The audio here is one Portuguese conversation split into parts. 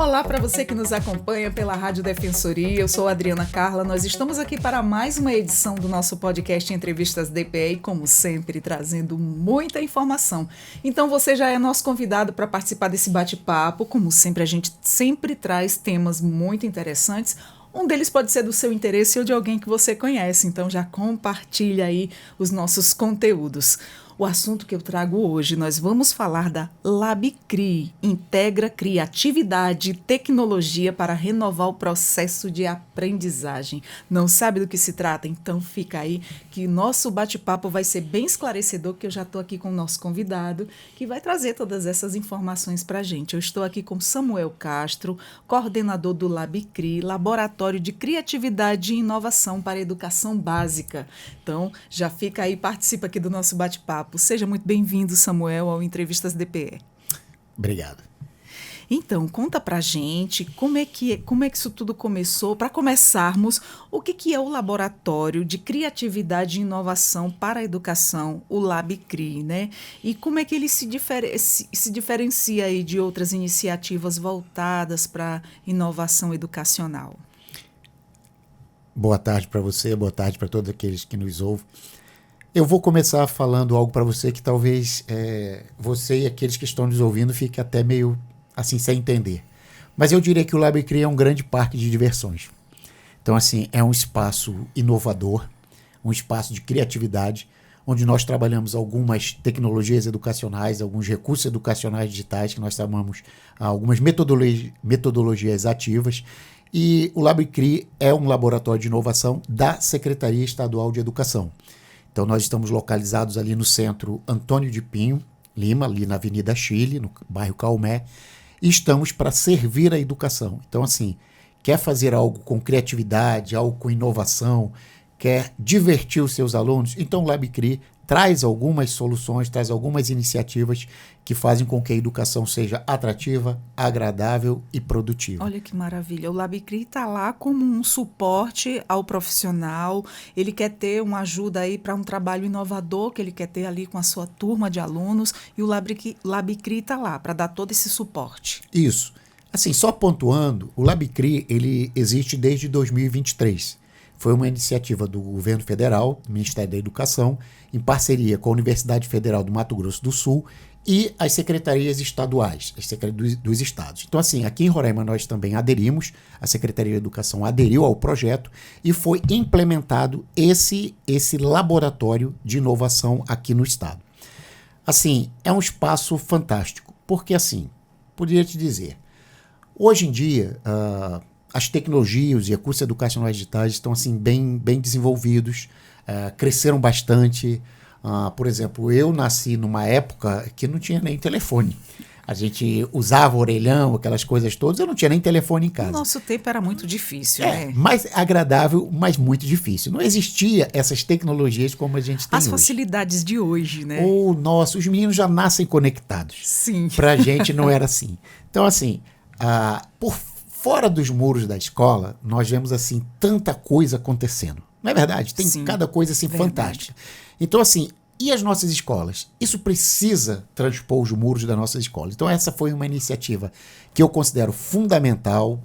Olá para você que nos acompanha pela Rádio Defensoria, eu sou a Adriana Carla, nós estamos aqui para mais uma edição do nosso podcast Entrevistas DPE e, como sempre, trazendo muita informação. Então você já é nosso convidado para participar desse bate-papo, como sempre a gente sempre traz temas muito interessantes. Um deles pode ser do seu interesse ou de alguém que você conhece, então já compartilha aí os nossos conteúdos. O assunto que eu trago hoje, nós vamos falar da LabCri, integra criatividade e tecnologia para renovar o processo de aprendizagem. Não sabe do que se trata? Então fica aí que nosso bate-papo vai ser bem esclarecedor, que eu já estou aqui com o nosso convidado, que vai trazer todas essas informações para a gente. Eu estou aqui com Samuel Castro, coordenador do LabCri, Laboratório de Criatividade e Inovação para a Educação Básica. Então já fica aí, participa aqui do nosso bate-papo. Seja muito bem-vindo, Samuel, ao Entrevistas DPE. Obrigado. Então, conta pra gente como é que isso tudo começou. Para começarmos, o que é o Laboratório de Criatividade e Inovação para a Educação, o LabCri, né? E como é que ele se diferencia aí de outras iniciativas voltadas para inovação educacional? Boa tarde para você, boa tarde para todos aqueles que nos ouvem. Eu vou começar falando algo para você que talvez você e aqueles que estão nos ouvindo fiquem até meio assim sem entender. Mas eu diria que o LabCri é um grande parque de diversões. Então, assim, é um espaço inovador, um espaço de criatividade, onde nós trabalhamos algumas tecnologias educacionais, alguns recursos educacionais digitais, que nós chamamos algumas metodologias ativas. E o LabCri é um laboratório de inovação da Secretaria Estadual de Educação. Então, nós estamos localizados ali no centro Antônio de Pinho, Lima, ali na Avenida Chile, no bairro Caomé, e estamos para servir a educação. Então, assim, quer fazer algo com criatividade, algo com inovação, quer divertir os seus alunos? Então, o LabCri traz algumas soluções, traz algumas iniciativas que fazem com que a educação seja atrativa, agradável e produtiva. Olha que maravilha. O LabCri está lá como um suporte ao profissional. Ele quer ter uma ajuda aí para um trabalho inovador que ele quer ter ali com a sua turma de alunos. E o LabCri está lá para dar todo esse suporte. Isso. Assim, só pontuando, o LabCri ele existe desde 2023. Foi uma iniciativa do governo federal, do Ministério da Educação, em parceria com a Universidade Federal do Mato Grosso do Sul e as secretarias estaduais, as secretarias dos estados. Então, assim, aqui em Roraima nós também aderimos, a Secretaria de Educação aderiu ao projeto e foi implementado esse laboratório de inovação aqui no estado. Assim, é um espaço fantástico, porque assim, poderia te dizer, hoje em dia, as tecnologias e recursos educacionais digitais estão assim, bem desenvolvidos, cresceram bastante. Por exemplo, eu nasci numa época que não tinha nem telefone. A gente usava orelhão, aquelas coisas todas, eu não tinha nem telefone em casa. O nosso tempo era muito difícil, né? Mais agradável, mas muito difícil. Não existia essas tecnologias como a gente tem As hoje. facilidades de hoje, né? Nossa, os meninos já nascem conectados. Sim. Pra gente não era assim. Então, assim, por fora dos muros da escola, nós vemos assim tanta coisa acontecendo. Não é verdade? Tem Sim, cada coisa assim fantástica. Então, assim, e as nossas escolas? Isso precisa transpor os muros das nossas escolas. Então, essa foi uma iniciativa que eu considero fundamental,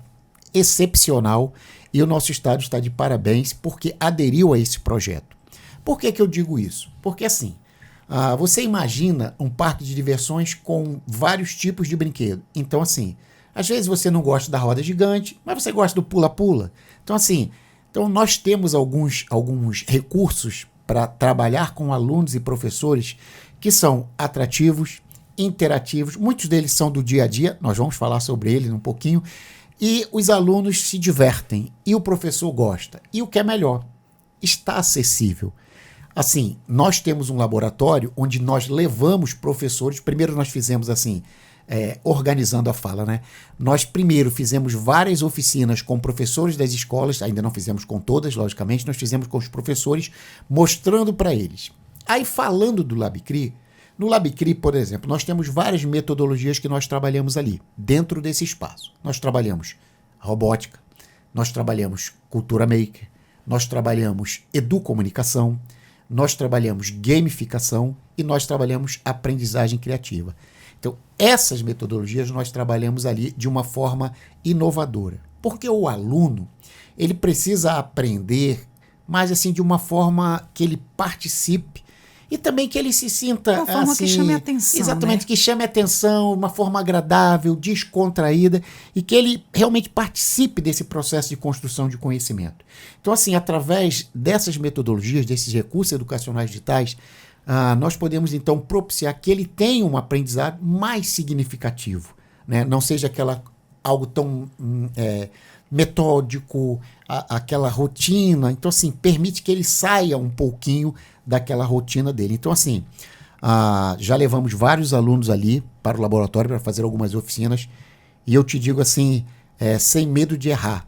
excepcional, e o nosso estado está de parabéns porque aderiu a esse projeto. Por que eu digo isso? Porque, assim, você imagina um parque de diversões com vários tipos de brinquedo. Então, assim, às vezes você não gosta da roda gigante, mas você gosta do pula-pula. Então, assim, nós temos alguns recursos para trabalhar com alunos e professores que são atrativos, interativos. Muitos deles são do dia a dia, nós vamos falar sobre eles um pouquinho. E os alunos se divertem e o professor gosta. E o que é melhor, está acessível. Assim, nós temos um laboratório onde nós levamos professores. Primeiro nós fizemos assim, organizando a fala, né? Nós primeiro fizemos várias oficinas com professores das escolas, ainda não fizemos com todas, logicamente, nós fizemos com os professores, mostrando para eles. Aí, falando do LabCri, no LabCri, por exemplo, nós temos várias metodologias que nós trabalhamos ali, dentro desse espaço. Nós trabalhamos robótica, nós trabalhamos cultura maker, nós trabalhamos educomunicação, nós trabalhamos gamificação e nós trabalhamos aprendizagem criativa. Então, essas metodologias nós trabalhamos ali de uma forma inovadora. Porque o aluno, ele precisa aprender, mas assim, de uma forma que ele participe e também que ele se sinta uma forma assim, que chame a atenção. Exatamente, né? que chame a atenção, uma forma agradável, descontraída e que ele realmente participe desse processo de construção de conhecimento. Então, assim, através dessas metodologias, desses recursos educacionais digitais, nós podemos então propiciar que ele tenha um aprendizado mais significativo, né? Não seja algo tão metódico, aquela rotina. Então, assim, permite que ele saia um pouquinho daquela rotina dele. Então, assim, já levamos vários alunos ali para o laboratório para fazer algumas oficinas e eu te digo assim, sem medo de errar,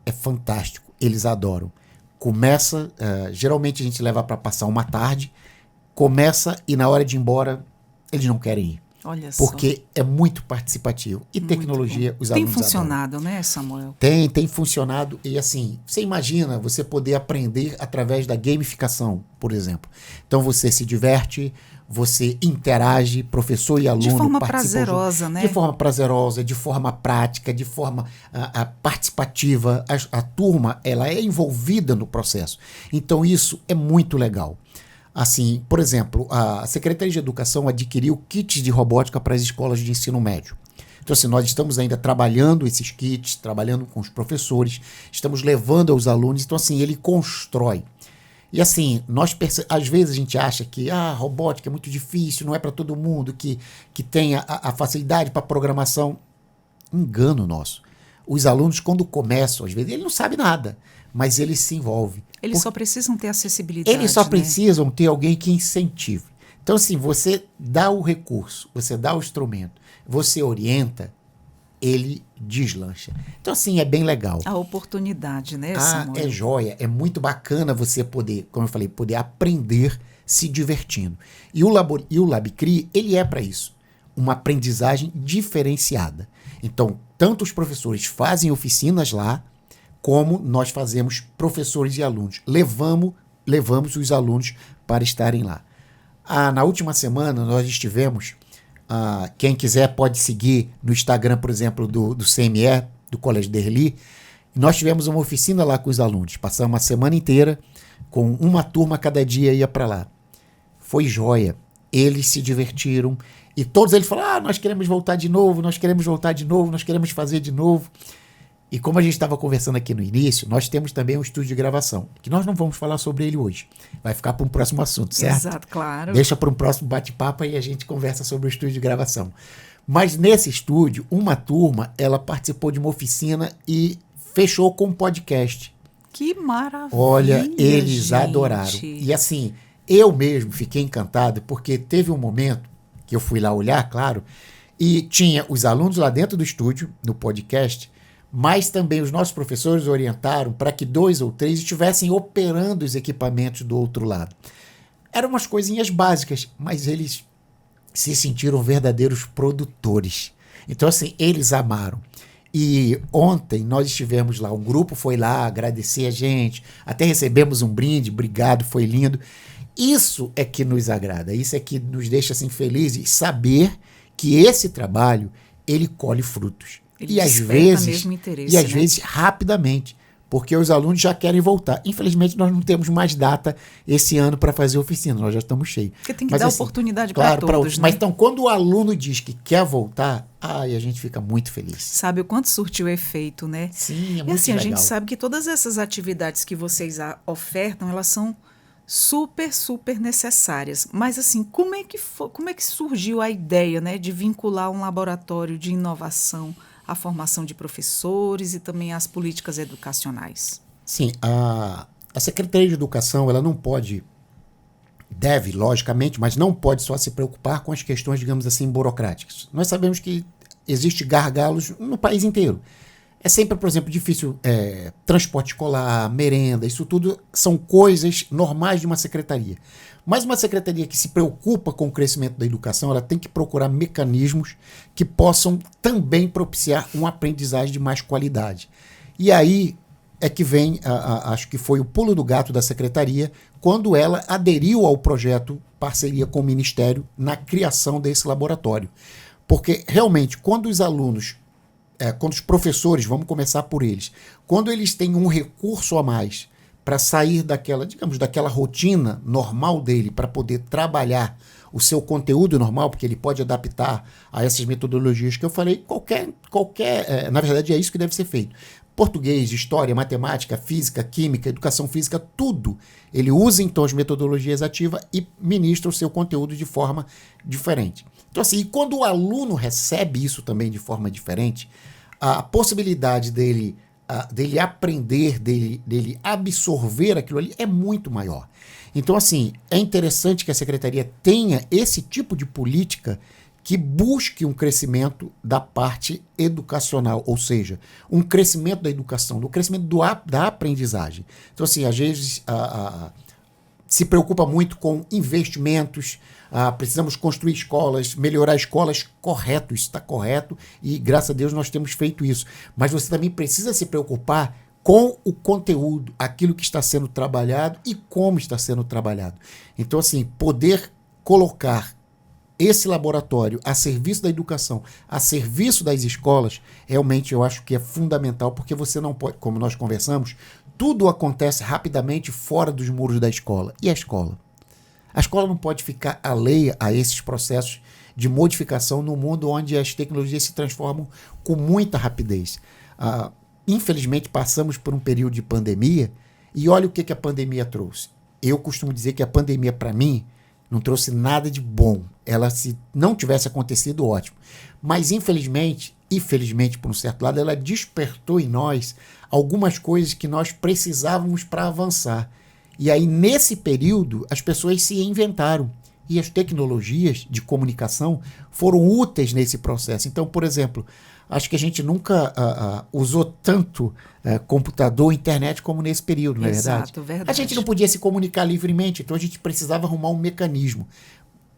é fantástico, eles adoram. Começa, geralmente a gente leva para passar uma tarde, começa e na hora de ir embora eles não querem ir. Olha só. Porque é muito participativo. E muito tecnologia, bom. Os alunos tem funcionado, adoram. Né, Samuel? Tem funcionado. E assim, você imagina você poder aprender através da gamificação, por exemplo. Então você se diverte, você interage, professor e aluno. De forma prazerosa, né? De forma prazerosa, de forma prática, de forma participativa. A turma, ela é envolvida no processo. Então isso é muito legal. Assim, por exemplo, a Secretaria de Educação adquiriu kits de robótica para as escolas de ensino médio. Então, assim, nós estamos ainda trabalhando esses kits, trabalhando com os professores, estamos levando aos alunos. Então, assim, ele constrói. E, assim, às vezes a gente acha que robótica é muito difícil, não é para todo mundo que tem a facilidade para programação. Engano nosso. Os alunos, quando começam, às vezes, ele não sabe nada, mas ele se envolve. Eles só precisam ter acessibilidade. Eles só precisam ter alguém que incentive. Então, assim, você dá o recurso, você dá o instrumento, você orienta, ele deslancha. Então, assim, é bem legal. A oportunidade, né, Samuel? É joia, é muito bacana você poder, como eu falei, poder aprender se divertindo. E o LabCri, ele é para isso, uma aprendizagem diferenciada. Então, tanto os professores fazem oficinas lá, como nós fazemos professores e alunos. Levamos os alunos para estarem lá. Na última semana, nós estivemos, quem quiser pode seguir no Instagram, por exemplo, do CME, do Colégio Derli, nós tivemos uma oficina lá com os alunos. Passamos uma semana inteira, com uma turma cada dia ia para lá. Foi joia. Eles se divertiram e todos eles falaram, nós queremos voltar de novo, nós queremos voltar de novo, nós queremos fazer de novo. E como a gente estava conversando aqui no início, nós temos também um estúdio de gravação, que nós não vamos falar sobre ele hoje. Vai ficar para um próximo assunto, certo? Exato, claro. Deixa para um próximo bate-papo e a gente conversa sobre o estúdio de gravação. Mas nesse estúdio, uma turma, ela participou de uma oficina e fechou com um podcast. Que maravilha! Olha, eles gente. Adoraram. E assim, eu mesmo fiquei encantado, porque teve um momento que eu fui lá olhar, claro, e tinha os alunos lá dentro do estúdio, no podcast, mas também os nossos professores orientaram para que 2 ou 3 estivessem operando os equipamentos do outro lado. Eram umas coisinhas básicas, mas eles se sentiram verdadeiros produtores. Então, assim, eles amaram. E ontem nós estivemos lá, um grupo foi lá agradecer a gente, até recebemos um brinde, obrigado, foi lindo. Isso é que nos agrada, isso é que nos deixa assim, felizes, saber que esse trabalho, ele colhe frutos. Ele desperta mesmo interesse, e às vezes rapidamente, porque os alunos já querem voltar. Infelizmente, nós não temos mais data esse ano para fazer oficina, nós já estamos cheios. Porque tem que dar oportunidade para todos, né? Mas então, quando o aluno diz que quer voltar, a gente fica muito feliz. Sabe o quanto surtiu efeito, né? Sim, é muito E assim, legal. A gente sabe que todas essas atividades que vocês ofertam, elas são super, super necessárias. Mas assim, como é que surgiu a ideia, né, de vincular um laboratório de inovação à formação de professores e também às políticas educacionais? Sim, a Secretaria de Educação, ela não pode, deve, logicamente, mas não pode só se preocupar com as questões, digamos assim, burocráticas. Nós sabemos que existem gargalos no país inteiro. É sempre, por exemplo, difícil transporte escolar, merenda, isso tudo são coisas normais de uma secretaria. Mas uma secretaria que se preocupa com o crescimento da educação, ela tem que procurar mecanismos que possam também propiciar uma aprendizagem de mais qualidade. E aí é que vem, acho que foi o pulo do gato da secretaria, quando ela aderiu ao projeto parceria com o Ministério na criação desse laboratório. Porque, realmente, quando os alunos, quando os professores, vamos começar por eles, quando eles têm um recurso a mais para sair daquela, digamos, daquela rotina normal dele, para poder trabalhar o seu conteúdo normal, porque ele pode adaptar a essas metodologias que eu falei, na verdade é isso que deve ser feito. Português, história, matemática, física, química, educação física, tudo. Ele usa então as metodologias ativas e ministra o seu conteúdo de forma diferente. Então assim, e quando o aluno recebe isso também de forma diferente, a possibilidade dele aprender, dele absorver aquilo ali é muito maior. Então assim, é interessante que a Secretaria tenha esse tipo de política que busque um crescimento da parte educacional, ou seja, um crescimento da educação, do crescimento da aprendizagem. Então, assim, às vezes se preocupa muito com investimentos, precisamos construir escolas, melhorar escolas, correto, isso está correto, e graças a Deus nós temos feito isso. Mas você também precisa se preocupar com o conteúdo, aquilo que está sendo trabalhado e como está sendo trabalhado. Então, assim, poder colocar esse laboratório a serviço da educação, a serviço das escolas, realmente eu acho que é fundamental, porque você não pode, como nós conversamos, tudo acontece rapidamente fora dos muros da escola. E a escola? A escola não pode ficar alheia a esses processos de modificação no mundo onde as tecnologias se transformam com muita rapidez. Infelizmente, passamos por um período de pandemia e olha o que a pandemia trouxe. Eu costumo dizer que a pandemia, para mim, não trouxe nada de bom. Ela, se não tivesse acontecido, ótimo. Mas, infelizmente, e felizmente por um certo lado, ela despertou em nós algumas coisas que nós precisávamos para avançar. E aí, nesse período, as pessoas se inventaram. E as tecnologias de comunicação foram úteis nesse processo. Então, por exemplo, acho que a gente nunca usou tanto computador, internet como nesse período, não é verdade? Exato, verdade. A gente não podia se comunicar livremente, então a gente precisava arrumar um mecanismo.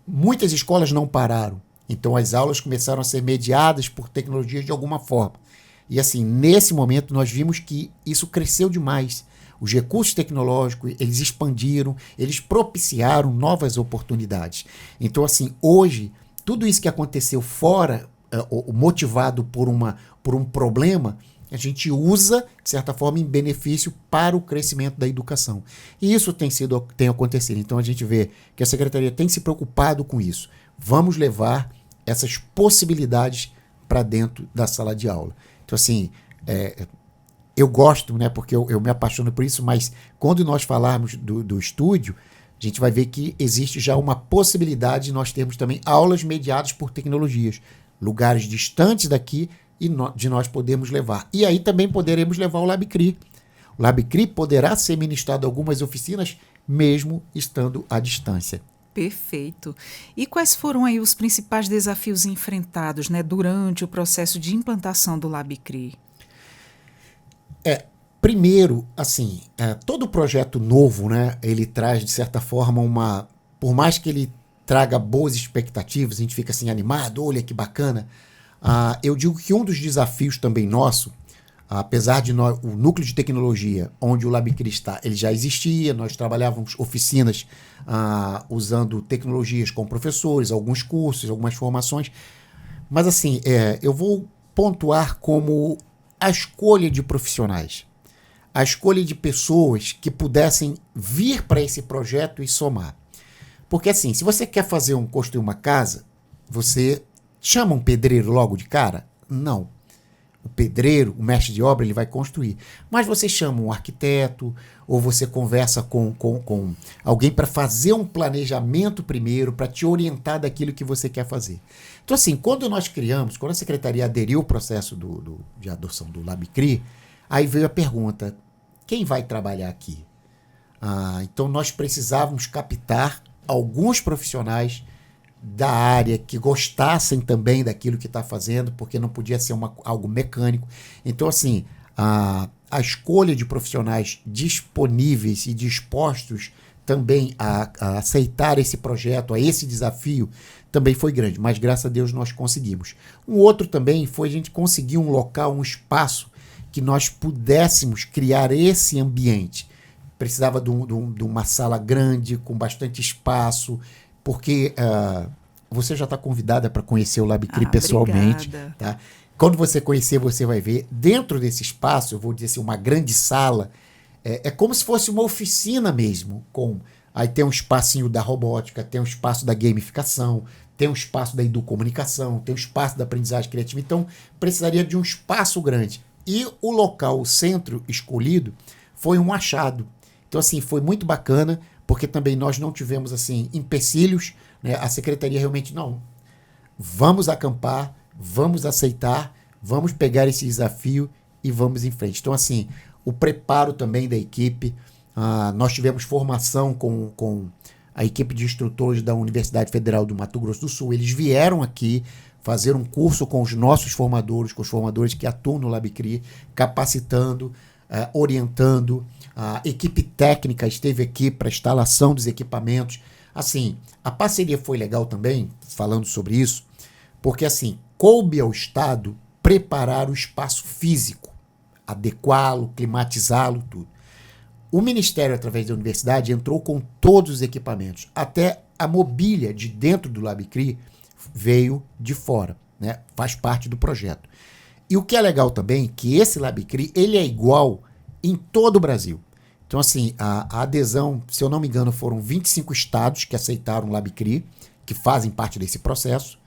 Muitas escolas não pararam, então as aulas começaram a ser mediadas por tecnologias de alguma forma. E assim, nesse momento nós vimos que isso cresceu demais. Os recursos tecnológicos, eles expandiram, eles propiciaram novas oportunidades. Então assim, hoje, tudo isso que aconteceu fora, motivado por um problema, a gente usa, de certa forma, em benefício para o crescimento da educação. E isso tem acontecido. Então a gente vê que a Secretaria tem se preocupado com isso. Vamos levar essas possibilidades para dentro da sala de aula. Então assim, eu gosto, né, porque eu me apaixono por isso, mas quando nós falarmos do estúdio, a gente vai ver que existe já uma possibilidade de nós termos também aulas mediadas por tecnologias, lugares distantes daqui e de nós podermos levar. E aí também poderemos levar o LabCRI. O LabCRI poderá ser ministrado em algumas oficinas, mesmo estando à distância. Perfeito. E quais foram aí os principais desafios enfrentados, né, durante o processo de implantação do LabCRI? Primeiro, assim, todo projeto novo, né, ele traz, de certa forma, por mais que ele traga boas expectativas, a gente fica assim animado, olha que bacana. Eu digo que um dos desafios também nosso, apesar de o núcleo de tecnologia, onde o LabCRI está, ele já existia, nós trabalhávamos oficinas usando tecnologias com professores, alguns cursos, algumas formações, mas assim, eu vou pontuar como a escolha de profissionais, a escolha de pessoas que pudessem vir para esse projeto e somar. Porque assim, se você quer construir uma casa, você chama um pedreiro logo de cara? Não. O pedreiro, o mestre de obra, ele vai construir. Mas você chama um arquiteto, ou você conversa com alguém para fazer um planejamento primeiro, para te orientar daquilo que você quer fazer. Então assim, quando a Secretaria aderiu ao processo de adoção do LabCRI, aí veio a pergunta, quem vai trabalhar aqui? Então nós precisávamos captar alguns profissionais da área que gostassem também daquilo que está fazendo, porque não podia ser algo mecânico. Então, assim, a escolha de profissionais disponíveis e dispostos também a aceitar esse projeto, a esse desafio, também foi grande, mas graças a Deus nós conseguimos. Um outro também foi a gente conseguir um local, um espaço que nós pudéssemos criar esse ambiente. Precisava de uma sala grande, com bastante espaço, porque você já está convidada para conhecer o LabCri pessoalmente. Obrigada. Tá? Quando você conhecer, você vai ver. Dentro desse espaço, eu vou dizer assim, uma grande sala, é como se fosse uma oficina mesmo. Aí tem um espacinho da robótica, tem um espaço da gamificação, tem um espaço da educomunicação, tem um espaço da aprendizagem criativa. Então, precisaria de um espaço grande. E o local, o centro escolhido, foi um achado. Então, assim, foi muito bacana, porque também nós não tivemos, assim, empecilhos, né? A secretaria realmente, não, vamos acampar, vamos aceitar, vamos pegar esse desafio e vamos em frente. Então, assim, o preparo também da equipe, nós tivemos formação com a equipe de instrutores da Universidade Federal do Mato Grosso do Sul. Eles vieram aqui fazer um curso com os nossos formadores, com os formadores que atuam no LabCri, capacitando, orientando. A equipe técnica esteve aqui para instalação dos equipamentos. Assim, a parceria foi legal também, falando sobre isso, porque assim, coube ao Estado preparar o espaço físico, adequá-lo, climatizá-lo, tudo. O Ministério, através da universidade, entrou com todos os equipamentos. Até a mobília de dentro do LabCri veio de fora, né? Faz parte do projeto. E o que é legal também é que esse LabCri ele é igual em todo o Brasil. Então, assim, a adesão, se eu não me engano, foram 25 estados que aceitaram o LabCri, que fazem parte desse processo.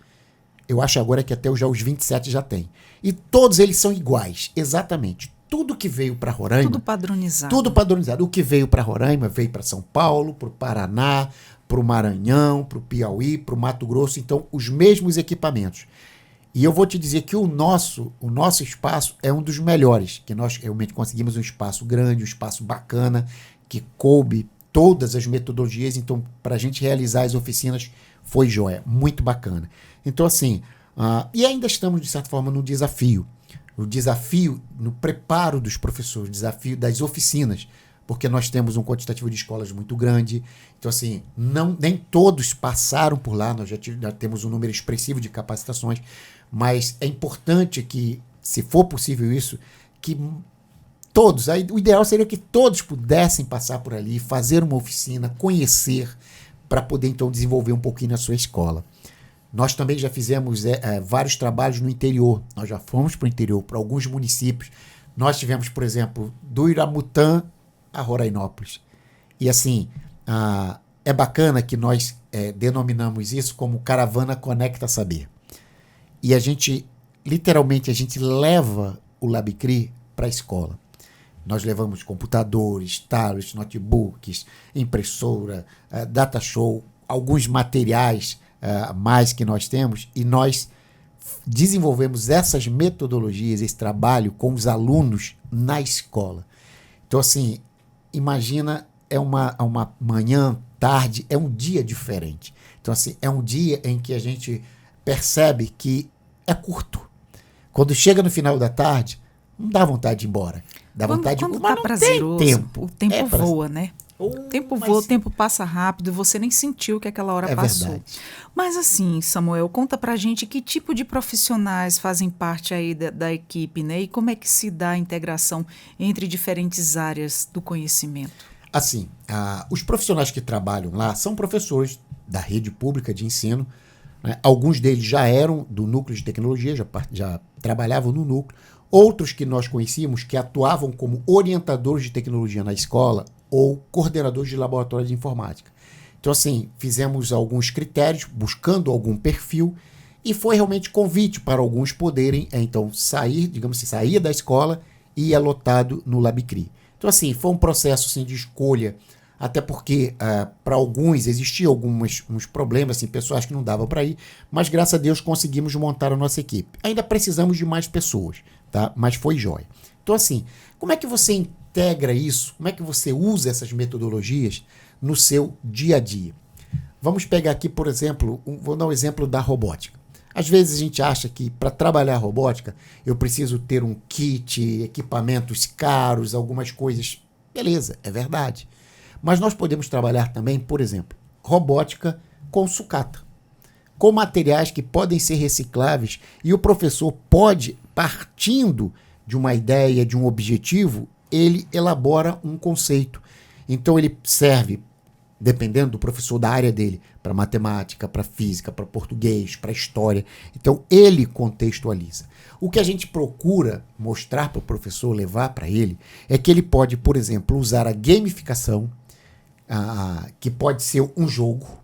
Eu acho agora que até já os 27 já tem. E todos eles são iguais, exatamente. Tudo que veio para Roraima... Tudo padronizado. Tudo padronizado. O que veio para Roraima veio para São Paulo, para o Paraná, para o Maranhão, para o Piauí, para o Mato Grosso. Então, os mesmos equipamentos. E eu vou te dizer que o nosso espaço é um dos melhores, que nós realmente conseguimos um espaço grande, um espaço bacana, que coube todas as metodologias. Então, para a gente realizar as oficinas, foi joia, muito bacana. Então, assim, e ainda estamos, de certa forma, no desafio. O desafio no preparo dos professores, o desafio das oficinas, porque nós temos um quantitativo de escolas muito grande. Então, assim, nem todos passaram por lá, nós já temos um número expressivo de capacitações, mas é importante que, se for possível isso, que todos, aí, o ideal seria que todos pudessem passar por ali, fazer uma oficina, conhecer, para poder, então, desenvolver um pouquinho na sua escola. Nós também já fizemos vários trabalhos no interior. Nós já fomos para o interior, para alguns municípios. Nós tivemos, por exemplo, do Iramutã a Rorainópolis. E assim, é bacana que nós denominamos isso como Caravana Conecta Saber. E a gente, literalmente, a gente leva o LabCri para a escola. Nós levamos computadores, tablets, notebooks, impressora, data show, alguns materiais mais que nós temos, e nós desenvolvemos essas metodologias, esse trabalho com os alunos na escola. Então, assim, imagina, é uma manhã, tarde, é um dia diferente. Então, assim, é um dia em que a gente percebe que é curto. Quando chega no final da tarde, não dá vontade de ir embora. Dá vontade de ir, mas não tem tempo. O tempo voa, né? O tempo voa, o tempo passa rápido, você nem sentiu que aquela hora passou. Verdade. Mas assim, Samuel, conta pra gente que tipo de profissionais fazem parte aí da equipe, né? E como é que se dá a integração entre diferentes áreas do conhecimento? Assim, os profissionais que trabalham lá são professores da rede pública de ensino, né? Alguns deles já eram do núcleo de tecnologia, já trabalhavam no núcleo. Outros que nós conhecíamos que atuavam como orientadores de tecnologia na escola ou coordenadores de laboratório de informática. Então, assim, fizemos alguns critérios, buscando algum perfil, e foi realmente convite para alguns poderem, então, sair, digamos assim, sair da escola e ir alotado no LabCri. Então, assim, foi um processo assim, de escolha, até porque para alguns existiam uns problemas, assim, pessoas que não davam para ir, mas graças a Deus conseguimos montar a nossa equipe. Ainda precisamos de mais pessoas, tá? Mas foi jóia. Então, assim, como é que você integra isso? Como é que você usa essas metodologias no seu dia a dia? Vamos pegar aqui, por exemplo, vou dar um exemplo da robótica. Às vezes a gente acha que para trabalhar a robótica eu preciso ter um kit, equipamentos caros, algumas coisas. Beleza, é verdade. Mas nós podemos trabalhar também, por exemplo, robótica com sucata, com materiais que podem ser recicláveis, e o professor pode, partindo de uma ideia, de um objetivo, ele elabora um conceito. Então ele serve dependendo do professor da área dele, para matemática, para física, para português, para história. Então, ele contextualiza. O que a gente procura mostrar para o professor, levar para ele, é que ele pode, por exemplo, usar a gamificação, que pode ser um jogo,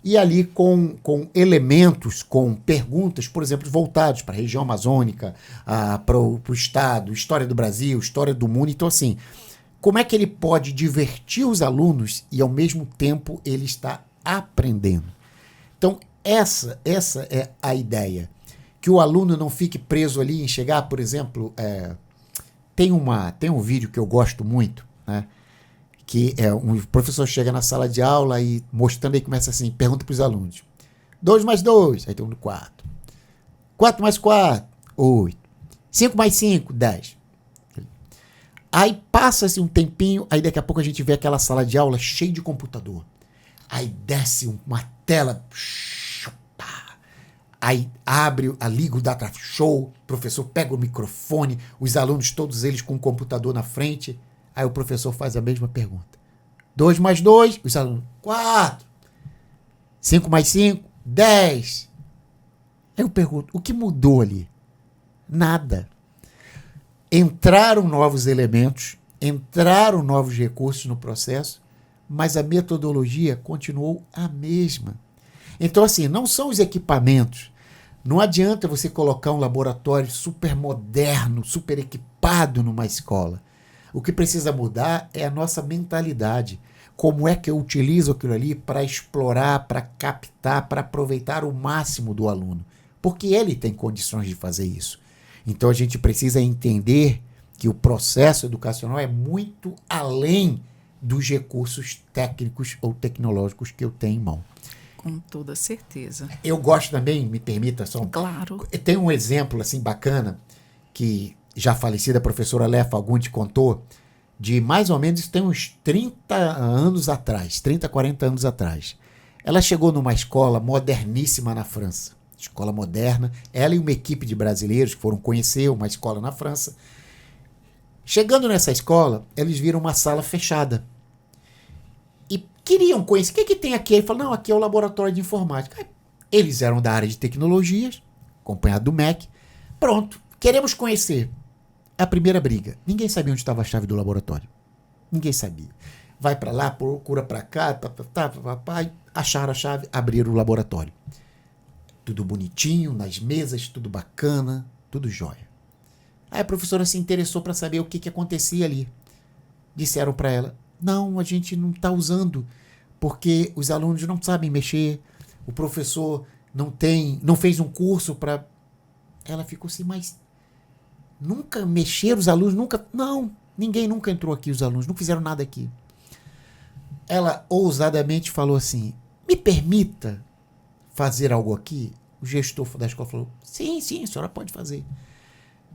e ali com elementos, com perguntas, por exemplo, voltados para a região amazônica, para o estado, história do Brasil, história do mundo. Então, assim, como é que ele pode divertir os alunos e, ao mesmo tempo, ele está aprendendo? Então, essa é a ideia. Que o aluno não fique preso ali em chegar, por exemplo, tem um vídeo que eu gosto muito, né? Que um professor chega na sala de aula e mostrando aí, começa assim, pergunta para os alunos. 2 mais 2, aí todo mundo 4. 4 mais 4, 8. 5 mais 5, 10. Aí passa-se um tempinho, aí daqui a pouco a gente vê aquela sala de aula cheia de computador. Aí desce uma tela, aí liga o data show, o professor pega o microfone, os alunos, todos eles com o computador na frente. Aí o professor faz a mesma pergunta. 2 mais 2, os alunos, 4. 5 mais 5, 10. Aí eu pergunto, o que mudou ali? Nada. Entraram novos elementos, entraram novos recursos no processo, mas a metodologia continuou a mesma. Então, assim, não são os equipamentos. Não adianta você colocar um laboratório super moderno, super equipado numa escola. O que precisa mudar é a nossa mentalidade. Como é que eu utilizo aquilo ali para explorar, para captar, para aproveitar o máximo do aluno? Porque ele tem condições de fazer isso. Então a gente precisa entender que o processo educacional é muito além dos recursos técnicos ou tecnológicos que eu tenho em mão. Com toda certeza. Eu gosto também, me permita só. Claro. Tem um exemplo assim bacana que já falecida professora Léa Fagundes contou, de mais ou menos, tem uns 30 anos atrás, 30, 40 anos atrás. Ela chegou numa escola moderníssima na França, escola moderna, ela e uma equipe de brasileiros que foram conhecer uma escola na França. Chegando nessa escola, eles viram uma sala fechada. E queriam conhecer, o que tem aqui? Ele falou, não, aqui é o laboratório de informática. Eles eram da área de tecnologias, acompanhado do MEC. Pronto, queremos conhecer. A primeira briga. Ninguém sabia onde estava a chave do laboratório. Ninguém sabia. Vai para lá, procura para cá, acharam a chave, abriram o laboratório. Tudo bonitinho, nas mesas, tudo bacana, tudo jóia. Aí a professora se interessou para saber o que acontecia ali. Disseram para ela, não, a gente não está usando, porque os alunos não sabem mexer, o professor não fez um curso para... Ela ficou assim, mas... Nunca mexeram os alunos, nunca... Não, ninguém nunca entrou aqui, os alunos, não fizeram nada aqui. Ela ousadamente falou assim, me permita fazer algo aqui? O gestor da escola falou, sim, a senhora pode fazer.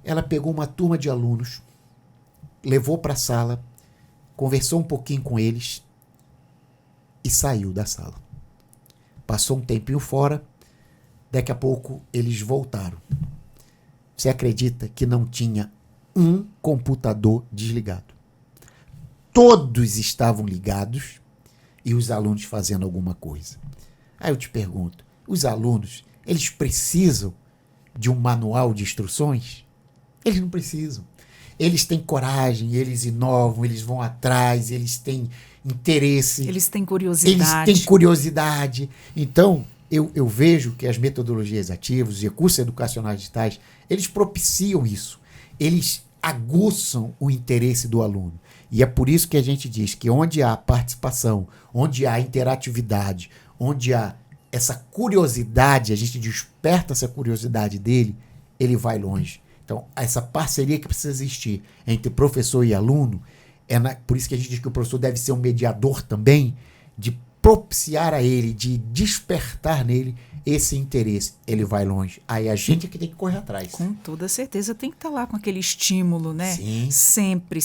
Ela pegou uma turma de alunos, levou para a sala, conversou um pouquinho com eles e saiu da sala. Passou um tempinho fora, daqui a pouco eles voltaram. Você acredita que não tinha um computador desligado? Todos estavam ligados e os alunos fazendo alguma coisa. Aí eu te pergunto, os alunos, eles precisam de um manual de instruções? Eles não precisam. Eles têm coragem, eles inovam, eles vão atrás, eles têm interesse. Eles têm curiosidade. Então, eu vejo que as metodologias ativas, os recursos educacionais digitais, eles propiciam isso. Eles aguçam o interesse do aluno. E é por isso que a gente diz que onde há participação, onde há interatividade, onde há essa curiosidade, a gente desperta essa curiosidade dele, ele vai longe. Então, essa parceria que precisa existir entre professor e aluno, por isso que a gente diz que o professor deve ser um mediador também, de propiciar a ele, de despertar nele esse interesse. Ele vai longe. Aí a gente é que tem que correr atrás. Com toda certeza tem que estar lá com aquele estímulo, né? Sim. Sempre.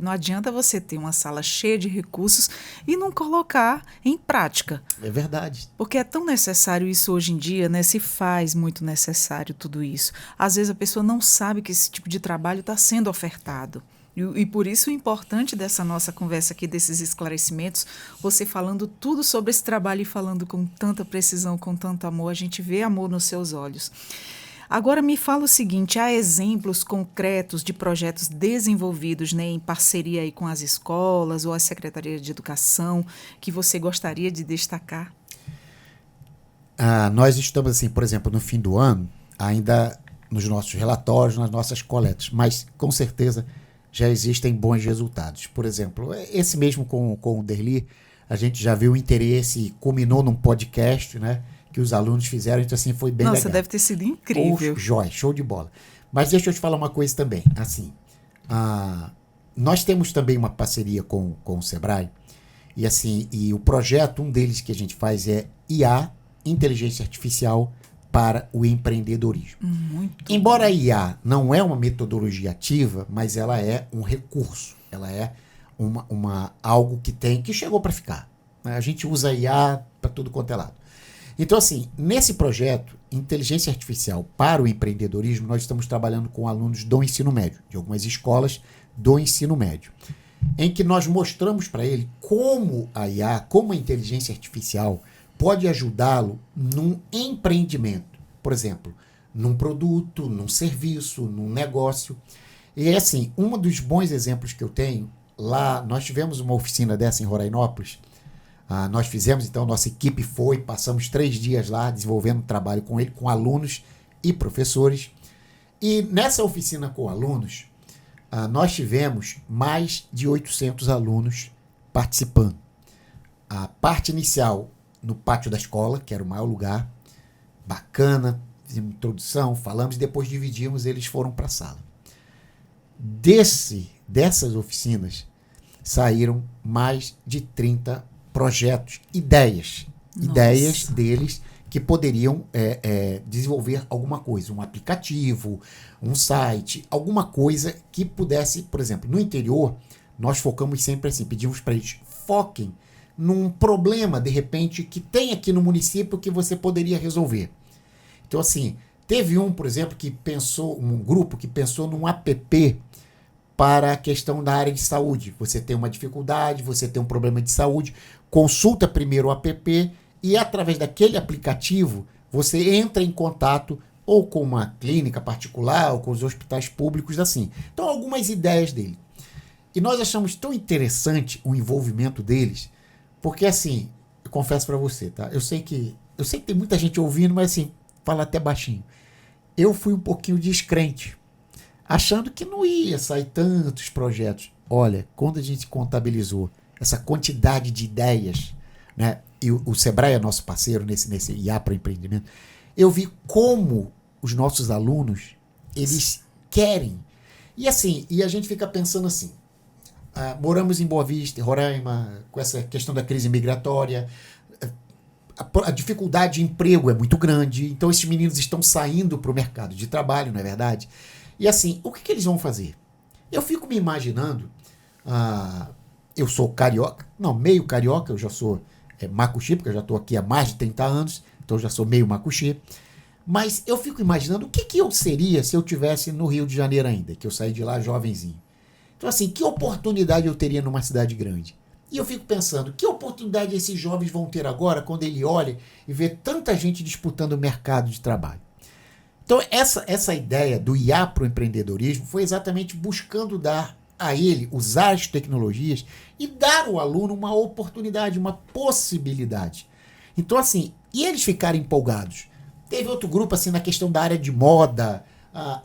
Não adianta você ter uma sala cheia de recursos e não colocar em prática. É verdade. Porque é tão necessário isso hoje em dia, né? Se faz muito necessário tudo isso. Às vezes a pessoa não sabe que esse tipo de trabalho está sendo ofertado. E por isso o importante dessa nossa conversa aqui, desses esclarecimentos, você falando tudo sobre esse trabalho e falando com tanta precisão, com tanto amor, a gente vê amor nos seus olhos. Agora me fala o seguinte, há exemplos concretos de projetos desenvolvidos, né, em parceria aí com as escolas ou a Secretaria de Educação que você gostaria de destacar? Nós estamos, assim, por exemplo, no fim do ano, ainda nos nossos relatórios, nas nossas coletas, mas com certeza já existem bons resultados. Por exemplo, esse mesmo com o Derli, a gente já viu o interesse, culminou num podcast, né, que os alunos fizeram, então assim, foi bem legal. Nossa, deve ter sido incrível. Jóia, show de bola. Mas deixa eu te falar uma coisa também, assim, nós temos também uma parceria com o Sebrae, e assim, e o projeto, um deles que a gente faz é IA, Inteligência Artificial, para o empreendedorismo. Embora a IA não é uma metodologia ativa, mas ela é um recurso, ela é algo que chegou para ficar. Né? A gente usa a IA para tudo quanto é lado. Então, assim, nesse projeto, Inteligência Artificial para o Empreendedorismo, nós estamos trabalhando com alunos do ensino médio, de algumas escolas do ensino médio, em que nós mostramos para ele como a IA, como a inteligência artificial pode ajudá-lo num empreendimento, por exemplo, num produto, num serviço, num negócio. E assim, um dos bons exemplos que eu tenho, lá nós tivemos uma oficina dessa em Rorainópolis, nós fizemos, então, nossa equipe passamos 3 dias lá desenvolvendo um trabalho com ele, com alunos e professores. E nessa oficina com alunos, nós tivemos mais de 800 alunos participando. A parte inicial no pátio da escola, que era o maior lugar, bacana, fizemos introdução, falamos, e depois dividimos, eles foram para a sala. Dessas oficinas saíram mais de 30 projetos, ideias deles que poderiam desenvolver alguma coisa, um aplicativo, um site, alguma coisa que pudesse, por exemplo, no interior, nós focamos sempre assim, pedimos para eles, foquem num problema, de repente, que tem aqui no município que você poderia resolver. Então, assim, teve por exemplo, um grupo que pensou num app para a questão da área de saúde. Você tem uma dificuldade, você tem um problema de saúde, consulta primeiro o app e, através daquele aplicativo, você entra em contato ou com uma clínica particular ou com os hospitais públicos, assim. Então, algumas ideias dele. E nós achamos tão interessante o envolvimento deles, porque, assim, eu confesso para você, tá? Eu sei que tem muita gente ouvindo, mas, assim, fala até baixinho. Eu fui um pouquinho descrente, achando que não ia sair tantos projetos. Olha, quando a gente contabilizou essa quantidade de ideias, né? E o Sebrae é nosso parceiro nesse IA para o empreendimento, eu vi como os nossos alunos, eles querem. E assim, a gente fica pensando assim, moramos em Boa Vista, em Roraima, com essa questão da crise migratória, a dificuldade de emprego é muito grande, então esses meninos estão saindo para o mercado de trabalho, não é verdade? E assim, o que eles vão fazer? Eu fico me imaginando, eu sou carioca, meio carioca, eu já sou macuxi, porque eu já estou aqui há mais de 30 anos, então eu já sou meio macuxi, mas eu fico imaginando o que eu seria se eu estivesse no Rio de Janeiro ainda, que eu saí de lá jovenzinho. Então assim, que oportunidade eu teria numa cidade grande? E eu fico pensando, que oportunidade esses jovens vão ter agora quando ele olha e vê tanta gente disputando o mercado de trabalho? Então, essa ideia do IA para o empreendedorismo foi exatamente buscando dar a ele, usar as tecnologias e dar ao aluno uma oportunidade, uma possibilidade. Então, assim, e eles ficaram empolgados. Teve outro grupo, assim, na questão da área de moda,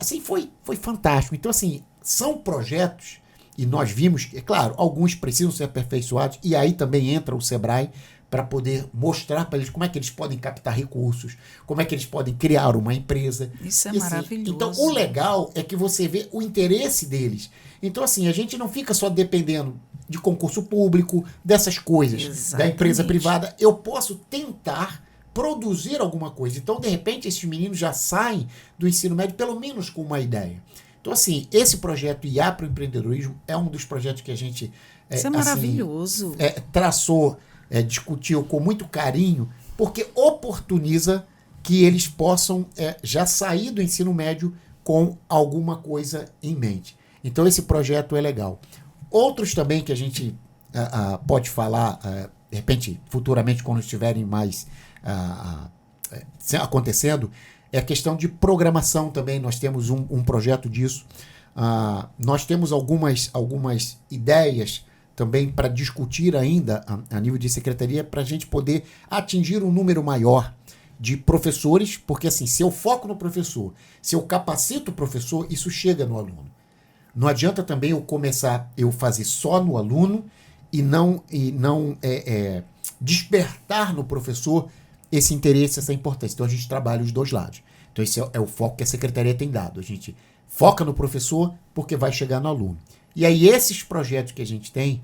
assim, foi fantástico. Então, assim, são projetos, e nós vimos, é claro, alguns precisam ser aperfeiçoados, e aí também entra o Sebrae, para poder mostrar para eles como é que eles podem captar recursos, como é que eles podem criar uma empresa. Isso é assim, maravilhoso. Então, o legal é que você vê o interesse deles. Então, assim, a gente não fica só dependendo de concurso público, dessas coisas, Exatamente. Da empresa privada. Eu posso tentar produzir alguma coisa. Então, de repente, esses meninos já saem do ensino médio, pelo menos com uma ideia. Então, assim, esse projeto IA para o empreendedorismo é um dos projetos que a gente Isso é maravilhoso. Traçou, discutiu com muito carinho, porque oportuniza que eles possam já sair do ensino médio com alguma coisa em mente. Então esse projeto é legal. Outros também que a gente pode falar, de repente, futuramente, quando estiverem mais acontecendo, é a questão de programação também. Nós temos um projeto disso. Nós temos algumas ideias também para discutir ainda a nível de secretaria, para a gente poder atingir um número maior de professores, porque assim, se eu foco no professor, se eu capacito o professor, isso chega no aluno. Não adianta também eu fazer só no aluno e não despertar no professor esse interesse, essa importância. Então a gente trabalha os dois lados. Então esse é o foco que a secretaria tem dado. A gente foca no professor porque vai chegar no aluno. E aí esses projetos que a gente tem,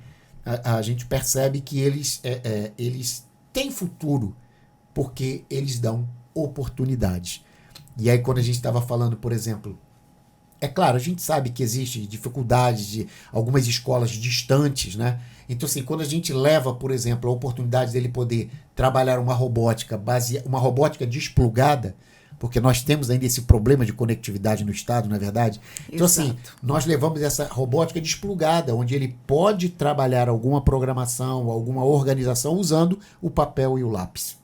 a gente percebe que eles têm futuro porque eles dão oportunidades. E aí quando a gente estava falando, por exemplo, é claro, a gente sabe que existe dificuldades de algumas escolas distantes, né? Então, assim, quando a gente leva, por exemplo, a oportunidade dele poder trabalhar uma robótica desplugada, porque nós temos ainda esse problema de conectividade no estado, não é verdade? Então, assim, nós levamos essa robótica desplugada, onde ele pode trabalhar alguma programação, alguma organização usando o papel e o lápis.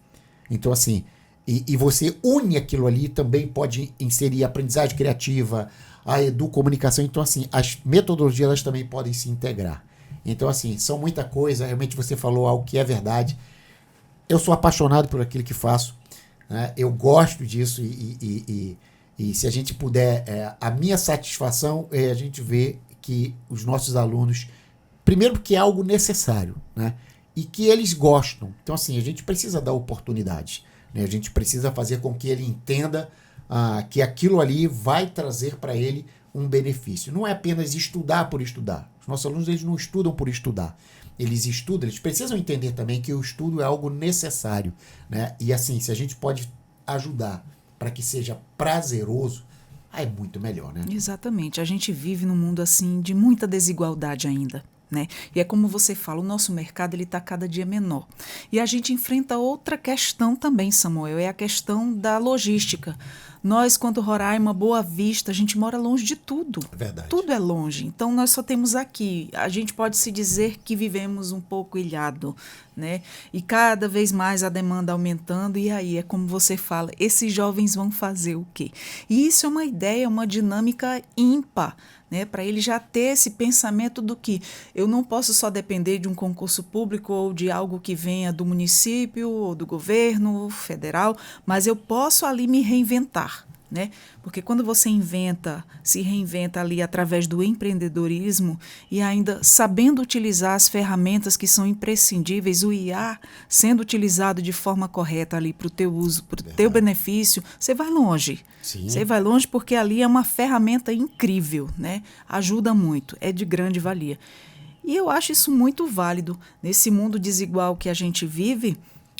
Então, assim, e você une aquilo ali, também pode inserir aprendizagem criativa, a educomunicação. Então, assim, as metodologias elas também podem se integrar. Então, assim, são muita coisa. Realmente você falou algo que é verdade. Eu sou apaixonado por aquilo que faço, né? Eu gosto disso e se a gente puder, a minha satisfação é a gente ver que os nossos alunos, primeiro porque é algo necessário, né? E que eles gostam. Então, assim, a gente precisa dar oportunidades, né? A gente precisa fazer com que ele entenda que aquilo ali vai trazer para ele um benefício. Não é apenas estudar por estudar. Os nossos alunos eles não estudam por estudar. Eles estudam, eles precisam entender também que o estudo é algo necessário, né? E assim, se a gente pode ajudar para que seja prazeroso, é muito melhor, né? Exatamente. A gente vive num mundo assim de muita desigualdade ainda. Né? E é como você fala, o nosso mercado está cada dia menor. E a gente enfrenta outra questão também, Samuel, é a questão da logística. Nós, quanto Roraima, Boa Vista, a gente mora longe de tudo. É verdade. Tudo é longe. Então, nós só temos aqui. A gente pode se dizer que vivemos um pouco ilhado, né? E cada vez mais a demanda aumentando. E aí, é como você fala, esses jovens vão fazer o quê? E isso é uma ideia, uma dinâmica ímpar, né, para ele já ter esse pensamento do que eu não posso só depender de um concurso público ou de algo que venha do município ou do governo federal, mas eu posso ali me reinventar, né? Porque quando você se reinventa ali através do empreendedorismo e ainda sabendo utilizar as ferramentas que são imprescindíveis, o IA sendo utilizado de forma correta ali para o teu uso, para o teu benefício, você vai longe. Sim. Você vai longe porque ali é uma ferramenta incrível, né? Ajuda muito, é de grande valia. E eu acho isso muito válido nesse mundo desigual que a gente vive,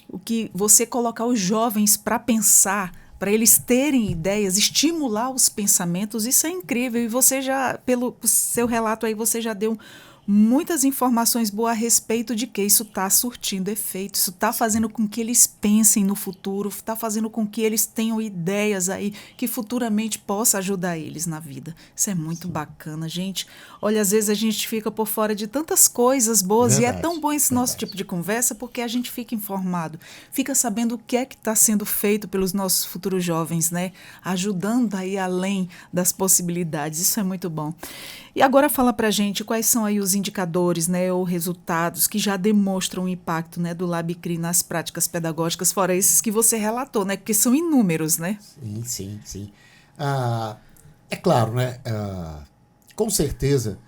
o que você colocar os jovens para pensar, para eles terem ideias, estimular os pensamentos, isso é incrível. E você já, pelo seu relato aí, você já deu muitas informações boas a respeito de que isso está surtindo efeito, isso está fazendo com que eles pensem no futuro, está fazendo com que eles tenham ideias aí que futuramente possa ajudar eles na vida. Isso é muito bacana, gente. Olha, às vezes a gente fica por fora de tantas coisas boas e é tão bom esse nosso tipo de conversa porque a gente fica informado, fica sabendo o que é que está sendo feito pelos nossos futuros jovens, né? Ajudando aí além das possibilidades. Isso é muito bom. E agora fala pra gente quais são aí os indicadores, né, ou resultados que já demonstram o impacto, né, do LabCRI nas práticas pedagógicas, fora esses que você relatou, né, porque são inúmeros, né? Sim. É claro, né, com certeza,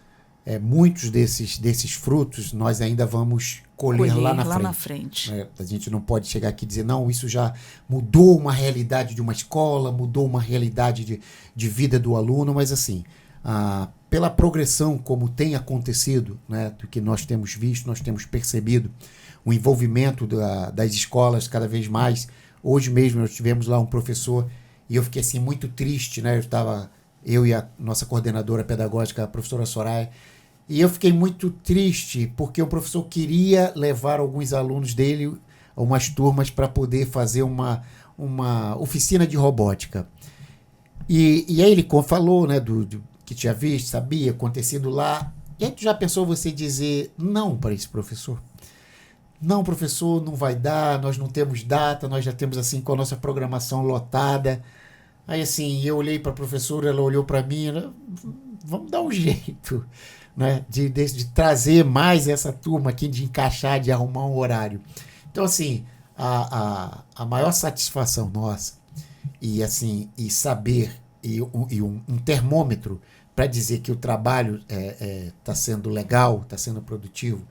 muitos desses frutos nós ainda vamos colher lá na frente. A gente não pode chegar aqui e dizer, não, isso já mudou uma realidade de uma escola, mudou uma realidade de vida do aluno, mas assim, pela progressão como tem acontecido, né, do que nós temos visto, nós temos percebido o envolvimento das escolas cada vez mais. Hoje mesmo nós tivemos lá um professor e eu fiquei assim muito triste, né? Eu e a nossa coordenadora pedagógica, a professora Soraya, e eu fiquei muito triste porque o professor queria levar alguns alunos dele, umas turmas, para poder fazer uma oficina de robótica. E aí ele falou, né, que tinha visto, sabia, acontecido lá. E aí tu já pensou você dizer não para esse professor? Não, professor, não vai dar, nós não temos data, nós já temos assim com a nossa programação lotada. Aí assim, eu olhei para a professora, ela olhou para mim, vamos dar um jeito, né, de trazer mais essa turma aqui, de encaixar, de arrumar um horário. Então assim, a maior satisfação nossa e assim, e saber, um termômetro para dizer que o trabalho está sendo legal, está sendo produtivo,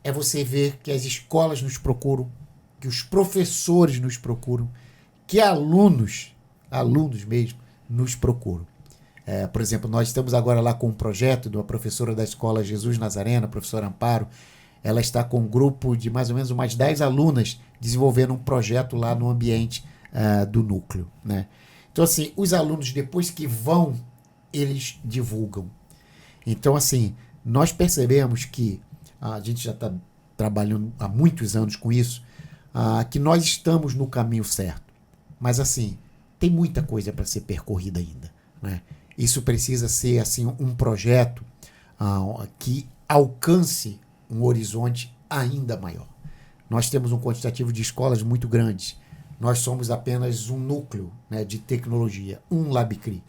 é você ver que as escolas nos procuram, que os professores nos procuram, que alunos mesmo, nos procuram. Por exemplo, nós estamos agora lá com um projeto de uma professora da escola Jesus Nazareno, a professora Amparo. Ela está com um grupo de mais ou menos umas 10 alunas desenvolvendo um projeto lá no ambiente do núcleo, né? Então, assim, os alunos, depois que vão, eles divulgam. Então, assim, nós percebemos que a gente já está trabalhando há muitos anos com isso, que nós estamos no caminho certo. Mas, assim, tem muita coisa para ser percorrida ainda, né? Isso precisa ser assim, um projeto que alcance um horizonte ainda maior. Nós temos um quantitativo de escolas muito grande. Nós somos apenas um núcleo, né, de tecnologia, um LabCri.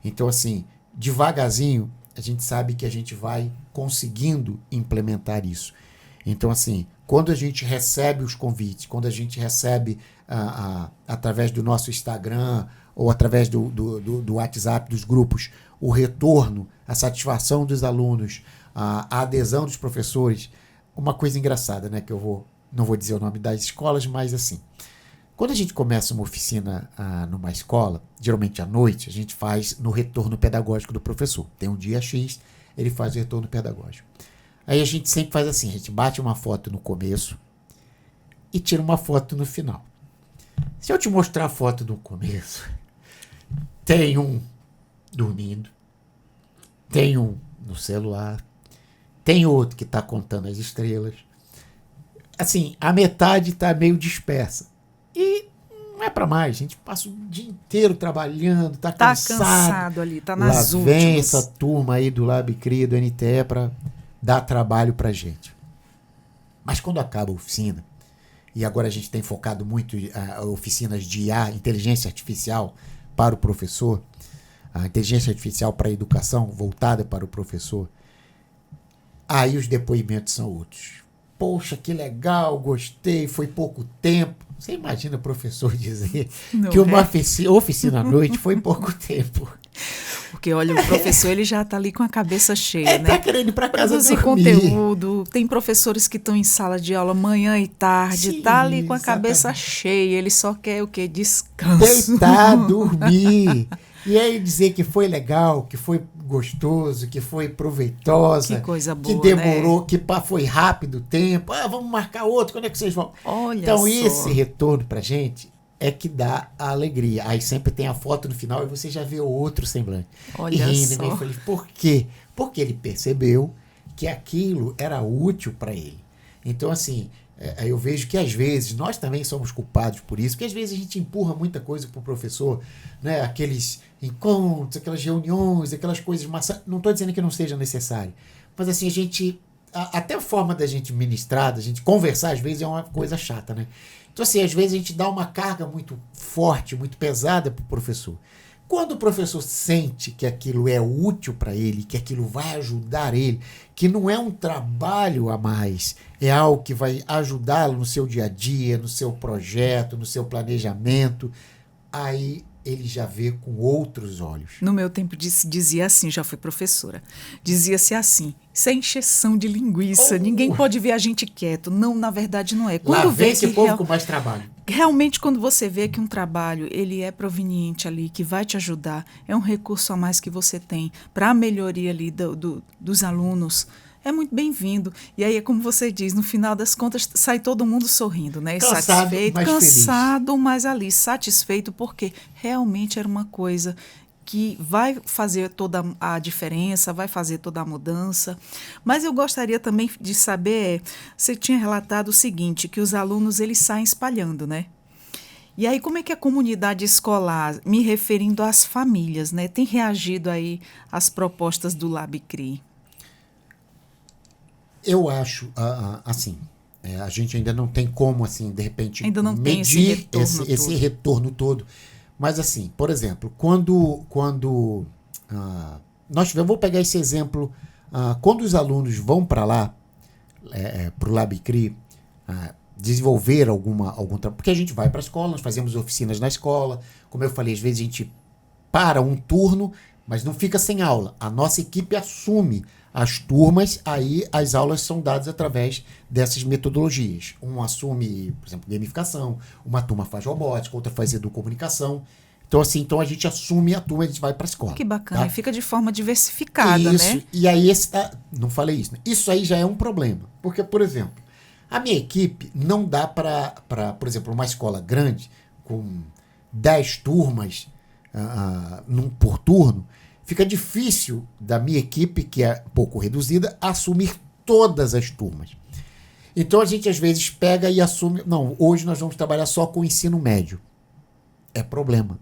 Então, assim, devagarzinho, a gente sabe que a gente vai conseguindo implementar isso. Então, assim, quando a gente recebe os convites, quando a gente recebe através do nosso Instagram ou através do WhatsApp, dos grupos, o retorno, a satisfação dos alunos, a adesão dos professores, uma coisa engraçada, né, que não vou dizer o nome das escolas, mas assim, quando a gente começa uma oficina numa escola, geralmente à noite, a gente faz no retorno pedagógico do professor. Tem um dia X, ele faz o retorno pedagógico. Aí a gente sempre faz assim, a gente bate uma foto no começo e tira uma foto no final. Se eu te mostrar a foto do começo, tem um dormindo, tem um no celular, tem outro que está contando as estrelas. Assim, a metade está meio dispersa. E não é para mais, a gente passa o dia inteiro trabalhando, está cansado ali, está nas últimas. Lá vem essa turma aí do LabCri, do NTE, para dar trabalho para a gente. Mas quando acaba a oficina, e agora a gente tem focado muito em oficinas de IA, inteligência artificial para o professor, a inteligência artificial para a educação voltada para o professor, aí os depoimentos são outros. Poxa, que legal, gostei, foi pouco tempo. Você imagina o professor dizer que uma oficina à noite foi pouco tempo. Porque, olha, o professor ele já está ali com a cabeça cheia, né? Tá querendo ir para casa produzir conteúdo. Tem professores que estão em sala de aula manhã e tarde, Sim, tá ali com a cabeça cheia. Ele só quer o quê? Descanso. Deitar, dormir. E aí dizer que foi legal, que foi gostoso, que foi proveitosa. Que coisa boa, que demorou, né? que foi rápido o tempo. Vamos marcar outro, quando é que vocês vão? Olha então, só. Esse retorno pra gente é que dá a alegria. Aí sempre tem a foto no final e você já vê o outro semblante. Olha e rindo, só. meio feliz. Por quê? Porque ele percebeu que aquilo era útil para ele. Então, assim, eu vejo que às vezes nós também somos culpados por isso, porque às vezes a gente empurra muita coisa para o professor, né? Aqueles encontros, aquelas reuniões, aquelas coisas maçantes. Não estou dizendo que não seja necessário, mas assim, até a forma da gente ministrar, da gente conversar, às vezes é uma coisa chata, né? Então, assim, às vezes a gente dá uma carga muito forte, muito pesada para o professor. Quando o professor sente que aquilo é útil para ele, que aquilo vai ajudar ele, que não é um trabalho a mais, é algo que vai ajudá-lo no seu dia a dia, no seu projeto, no seu planejamento, aí ele já vê com outros olhos. No meu tempo dizia assim, já fui professora, dizia-se assim, isso é encheção de linguiça, ninguém pode ver a gente quieto. Não, na verdade não é. Quando lá vem esse povo com mais trabalho. Realmente, quando você vê que um trabalho ele é proveniente ali, que vai te ajudar, é um recurso a mais que você tem para a melhoria ali dos alunos, é muito bem-vindo. E aí é como você diz, no final das contas sai todo mundo sorrindo, né? Cansado, satisfeito, mas cansado, feliz. mas ali satisfeito, porque realmente era uma coisa que vai fazer toda a diferença, vai fazer toda a mudança. Mas eu gostaria também de saber, você tinha relatado o seguinte, que os alunos eles saem espalhando, né? E aí, como é que a comunidade escolar, me referindo às famílias, né, tem reagido aí às propostas do LabCRI? Eu acho, assim, a gente ainda não tem como, assim, de repente, Ainda não tem medir esse retorno todo. Mas, assim, por exemplo, quando nós tivemos, vou pegar esse exemplo, quando os alunos vão para lá, para o LabCRI, desenvolver algum trabalho, porque a gente vai para a escola, nós fazemos oficinas na escola, como eu falei, às vezes a gente para um turno, mas não fica sem aula. A nossa equipe assume as turmas, aí as aulas são dadas através dessas metodologias. Um assume, por exemplo, gamificação, uma turma faz robótica, outra faz educomunicação. Então, assim, então a gente assume a turma e a gente vai para a escola. Que bacana, tá? E fica de forma diversificada, Isso, né? e aí não falei isso, né? Isso aí já é um problema. Porque, por exemplo, a minha equipe não dá para, por exemplo, uma escola grande, com 10 turmas por turno, fica difícil da minha equipe, que é um pouco reduzida, assumir todas as turmas. Então a gente às vezes pega e assume, não, hoje nós vamos trabalhar só com o ensino médio. É problema.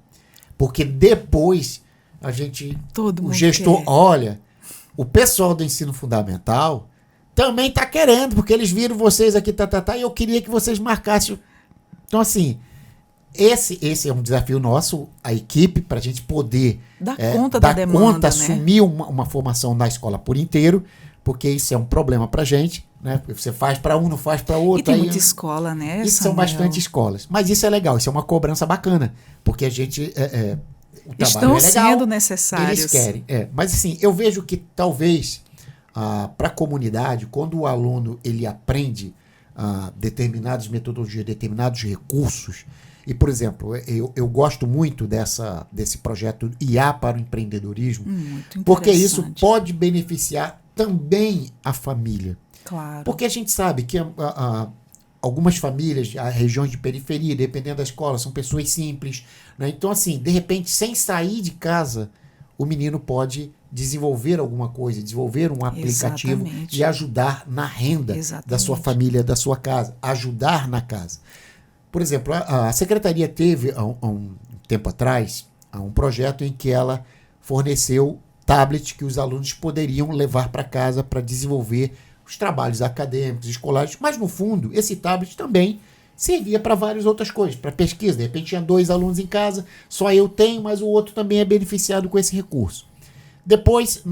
Porque depois o gestor olha, o pessoal do ensino fundamental também está querendo, porque eles viram vocês aqui, e eu queria que vocês marcassem. Então, assim, esse é um desafio nosso, a equipe, para a gente poder dar conta da demanda, assumir uma formação na escola por inteiro, porque isso é um problema para a gente, né? Você faz para um, não faz para outro. E tem muita escola, né? Isso são bastante escolas. Mas isso é legal, isso é uma cobrança bacana, porque a gente... o estão é legal, sendo necessários. Eles querem. Mas assim, eu vejo que talvez para a comunidade, quando o aluno ele aprende determinadas metodologias, determinados recursos, e, por exemplo, eu gosto muito desse projeto IA para o empreendedorismo, porque isso pode beneficiar também a família. Claro. Porque a gente sabe que algumas famílias, regiões de periferia, dependendo da escola, são pessoas simples, né? Então, assim, de repente, sem sair de casa, o menino pode desenvolver alguma coisa, desenvolver um aplicativo e ajudar na renda da sua família, da sua casa, ajudar na casa. Por exemplo, a secretaria teve, há um tempo atrás, um projeto em que ela forneceu tablets que os alunos poderiam levar para casa para desenvolver os trabalhos acadêmicos, escolares, mas no fundo, esse tablet também servia para várias outras coisas, para pesquisa. De repente tinha 2 alunos em casa, só eu tenho, mas o outro também é beneficiado com esse recurso. Depois,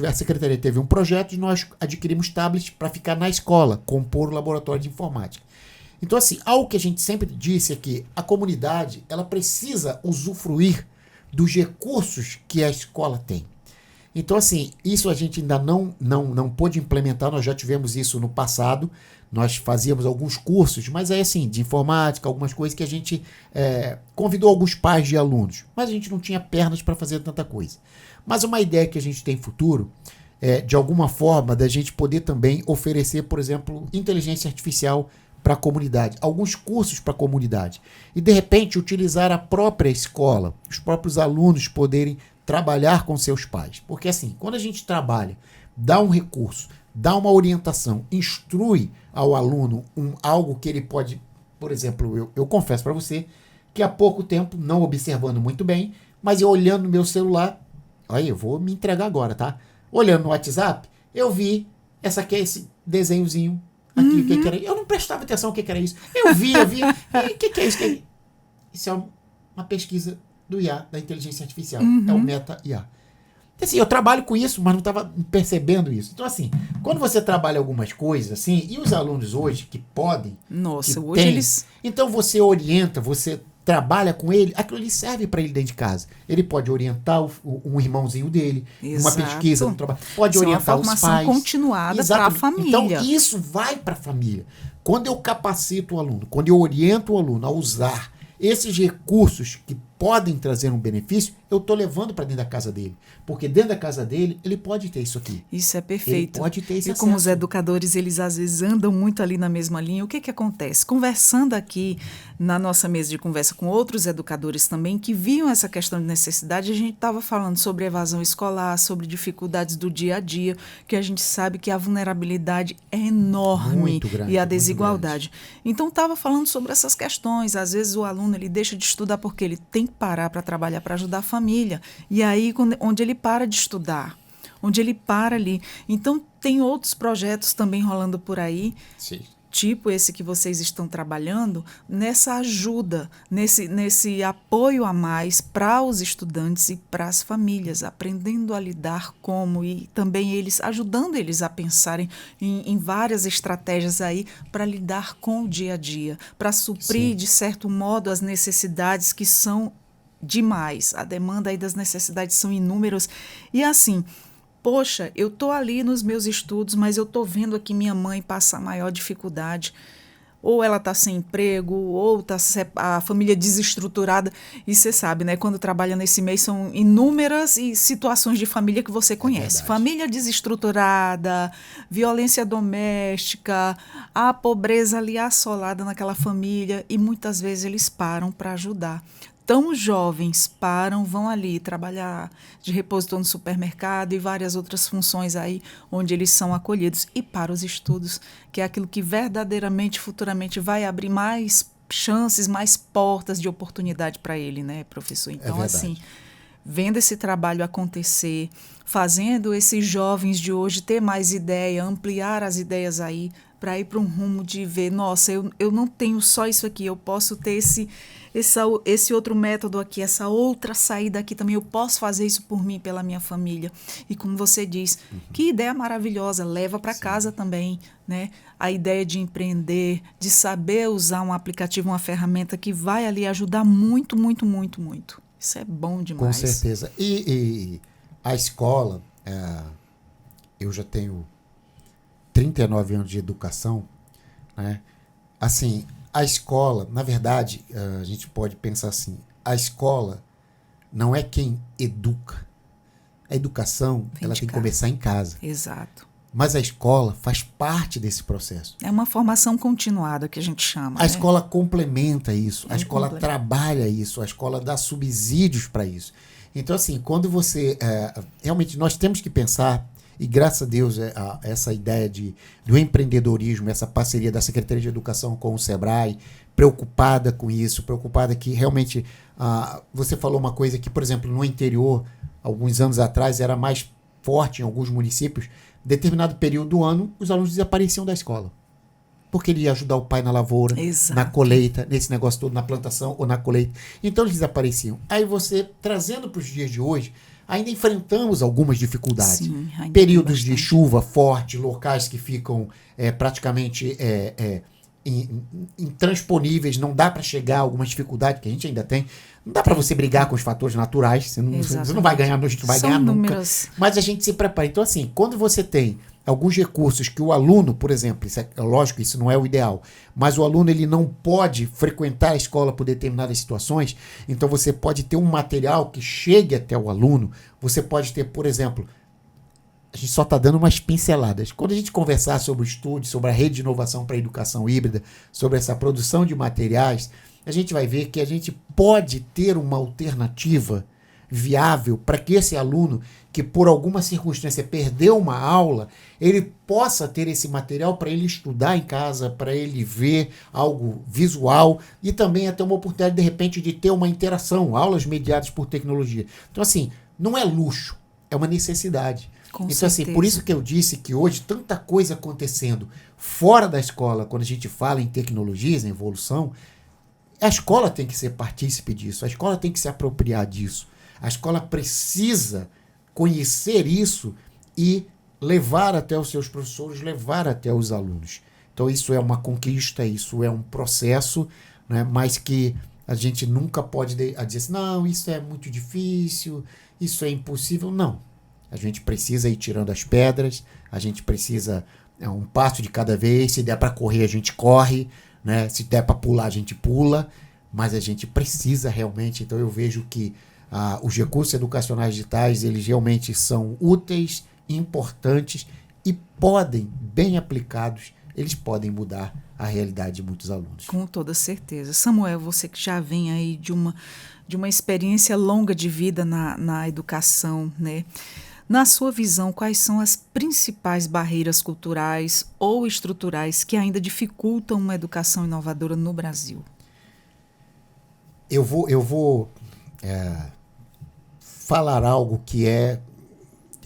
a secretaria teve um projeto e nós adquirimos tablets para ficar na escola, compor o laboratório de informática. Então, assim, algo que a gente sempre disse é que a comunidade ela precisa usufruir dos recursos que a escola tem. Então, assim, isso a gente ainda não pôde implementar, nós já tivemos isso no passado, nós fazíamos alguns cursos, mas aí, assim, de informática, algumas coisas que a gente convidou alguns pais de alunos, mas a gente não tinha pernas para fazer tanta coisa. Mas uma ideia que a gente tem futuro de alguma forma, da gente poder também oferecer, por exemplo, inteligência artificial para a comunidade, alguns cursos para a comunidade. E, de repente, utilizar a própria escola, os próprios alunos poderem trabalhar com seus pais. Porque, assim, quando a gente trabalha, dá um recurso, dá uma orientação, instrui ao aluno algo que ele pode... Por exemplo, eu confesso para você que há pouco tempo, não observando muito bem, mas eu olhando no meu celular, aí eu vou me entregar agora, tá? Olhando no WhatsApp, eu vi esse desenhozinho aqui, o que era. Eu não prestava atenção no que era isso. Eu vi. O que é isso? Isso é uma pesquisa do IA, da inteligência artificial. É o Meta IA. Então, assim, eu trabalho com isso, mas não estava percebendo isso. Então, assim, quando você trabalha algumas coisas, assim, e os alunos hoje que podem... Nossa, hoje eles... Então, você orienta, você trabalha com ele, aquilo ali serve para ele dentro de casa. Ele pode orientar um irmãozinho dele, uma pesquisa, um trabalho. Pode orientar os pais. É uma formação continuada para a família. Então, isso vai para a família. Quando eu capacito o aluno, quando eu oriento o aluno a usar esses recursos que podem trazer um benefício, eu estou levando para dentro da casa dele. Porque dentro da casa dele, ele pode ter isso aqui. Isso é perfeito. Ele pode ter esse E acesso. como os educadores, eles às vezes andam muito ali na mesma linha, o que acontece? Conversando aqui na nossa mesa de conversa com outros educadores também, que viam essa questão de necessidade, a gente estava falando sobre evasão escolar, sobre dificuldades do dia a dia, que a gente sabe que a vulnerabilidade é enorme Muito grande, e a muito desigualdade. Então, estava falando sobre essas questões. Às vezes o aluno ele deixa de estudar porque ele tem que parar para trabalhar, para ajudar a família. E aí, onde ele para de estudar, onde ele para ali. Então, tem outros projetos também rolando por aí, Sim. tipo esse que vocês estão trabalhando, nessa ajuda, nesse apoio a mais para os estudantes e para as famílias, aprendendo a lidar como e também ajudando eles a pensarem em várias estratégias aí para lidar com o dia a dia, para suprir, Sim. de certo modo, as necessidades que são demais. A demanda aí das necessidades são inúmeras. E assim, poxa, eu estou ali nos meus estudos, mas eu estou vendo aqui minha mãe passar maior dificuldade. Ou ela está sem emprego, ou está a família desestruturada. E você sabe, né? Quando trabalha nesse meio, são inúmeras situações de família que você conhece. Família desestruturada, violência doméstica, a pobreza ali assolada naquela família. E muitas vezes eles param para ajudar. Tão jovens param, vão ali trabalhar de repositor no supermercado e várias outras funções aí onde eles são acolhidos. E para os estudos, que é aquilo que verdadeiramente, futuramente, vai abrir mais chances, mais portas de oportunidade para ele, né, professor? Então, assim, vendo esse trabalho acontecer, fazendo esses jovens de hoje ter mais ideia, ampliar as ideias aí, para ir para um rumo de ver, nossa, eu não tenho só isso aqui, eu posso ter esse outro método aqui, essa outra saída aqui também, eu posso fazer isso por mim, pela minha família. E como você diz, que ideia maravilhosa, leva para casa também, né? A ideia de empreender, de saber usar um aplicativo, uma ferramenta que vai ali ajudar muito, muito, muito, muito. Isso é bom demais. Com certeza. E a escola, eu já tenho 39 anos de educação, né? Assim, a escola, na verdade, a gente pode pensar assim, a escola não é quem educa. A educação, ela tem que começar em casa. Exato. Mas a escola faz parte desse processo. É uma formação continuada que a gente chama. A escola complementa isso, a escola complementa. trabalha isso, a escola dá subsídios para isso. Então, assim, quando você... realmente, nós temos que pensar, e graças a Deus, essa ideia do empreendedorismo, essa parceria da Secretaria de Educação com o Sebrae, preocupada com isso, preocupada que realmente... você falou uma coisa que, por exemplo, no interior, alguns anos atrás, era mais forte em alguns municípios, determinado período do ano, os alunos desapareciam da escola. Porque ele ia ajudar o pai na lavoura, Exato. na colheita, nesse negócio todo, na plantação ou na colheita. Então eles desapareciam. Aí você, trazendo para os dias de hoje, ainda enfrentamos algumas dificuldades. Sim, ainda períodos tem de chuva forte, locais que ficam praticamente intransponíveis, não dá para chegar a algumas dificuldades que a gente ainda tem. Não dá para você brigar com os fatores naturais, você não vai ganhar, a gente não vai ganhar nunca. Mas a gente se prepara. Então, assim, quando você tem alguns recursos que o aluno, por exemplo, lógico, isso não é o ideal, mas o aluno ele não pode frequentar a escola por determinadas situações, então você pode ter um material que chegue até o aluno, você pode ter, por exemplo, a gente só está dando umas pinceladas. Quando a gente conversar sobre o estudo, sobre a rede de inovação para a educação híbrida, sobre essa produção de materiais, a gente vai ver que a gente pode ter uma alternativa viável para que esse aluno que por alguma circunstância perdeu uma aula, ele possa ter esse material para ele estudar em casa, para ele ver algo visual e também ter uma oportunidade de repente de ter uma interação, aulas mediadas por tecnologia. Então assim, não é luxo, é uma necessidade. Com então certeza. assim, por isso que eu disse que hoje tanta coisa acontecendo fora da escola, quando a gente fala em tecnologias, em evolução, a escola tem que ser partícipe disso, a escola tem que se apropriar disso. A escola precisa conhecer isso e levar até os seus professores, levar até os alunos. Então isso é uma conquista, isso é um processo, né, mas que a gente nunca pode dizer assim, não, isso é muito difícil, isso é impossível. Não. A gente precisa ir tirando as pedras, a gente precisa um passo de cada vez, se der para correr a gente corre, né, se der para pular a gente pula, mas a gente precisa realmente. Então eu vejo que os recursos educacionais digitais, eles realmente são úteis, importantes e podem, bem aplicados, eles podem mudar a realidade de muitos alunos. Com toda certeza. Samuel, você que já vem aí de uma experiência longa de vida na educação, né? Na sua visão, quais são as principais barreiras culturais ou estruturais que ainda dificultam uma educação inovadora no Brasil? Eu vou falar algo que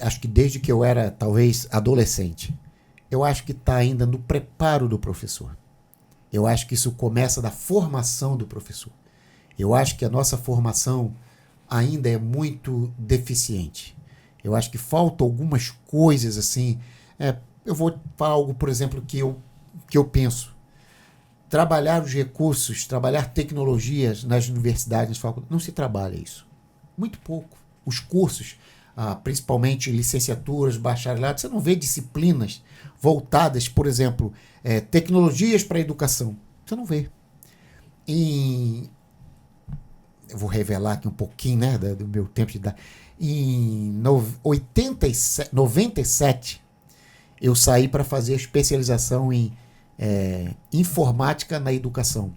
acho que desde que eu era talvez adolescente, eu acho que está ainda no preparo do professor. Eu acho que isso começa da formação do professor. Eu acho que a nossa formação ainda é muito deficiente. Eu acho que faltam algumas coisas assim. Eu vou falar algo, por exemplo, que eu penso. Trabalhar os recursos, trabalhar tecnologias nas universidades, nas faculdades, não se trabalha isso. Muito pouco. Os cursos, principalmente licenciaturas, bacharelato, você não vê disciplinas voltadas, por exemplo, tecnologias para a educação. Você não vê. Eu vou revelar aqui um pouquinho, né, do meu tempo de idade. Em 97, eu saí para fazer especialização em informática na educação.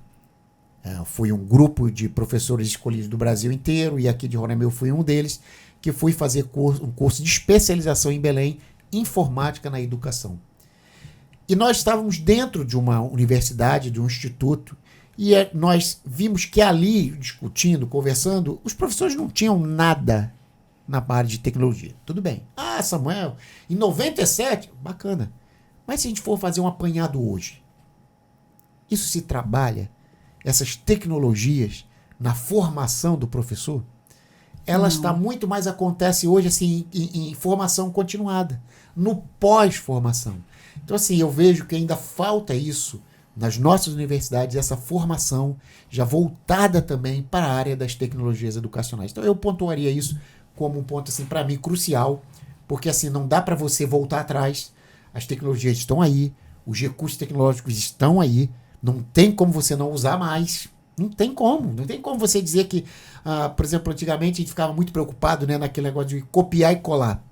Fui um grupo de professores escolhidos do Brasil inteiro, e aqui de Roraima eu fui um deles, que fui fazer um curso de especialização em Belém, informática na educação. E nós estávamos dentro de uma universidade, de um instituto, e nós vimos que ali, discutindo, conversando, os professores não tinham nada na área de tecnologia. Tudo bem. Samuel, em 97, bacana. Mas se a gente for fazer um apanhado hoje, isso se trabalha, essas tecnologias, na formação do professor? Ela está muito mais, acontece hoje assim, em formação continuada, no pós-formação. Então, assim, eu vejo que ainda falta isso nas nossas universidades, essa formação já voltada também para a área das tecnologias educacionais. Então, eu pontuaria isso como um ponto, assim, para mim, crucial, porque assim, não dá para você voltar atrás, as tecnologias estão aí, os recursos tecnológicos estão aí, não tem como você não usar mais, não tem como você dizer que, por exemplo, antigamente a gente ficava muito preocupado, né, naquele negócio de copiar e colar.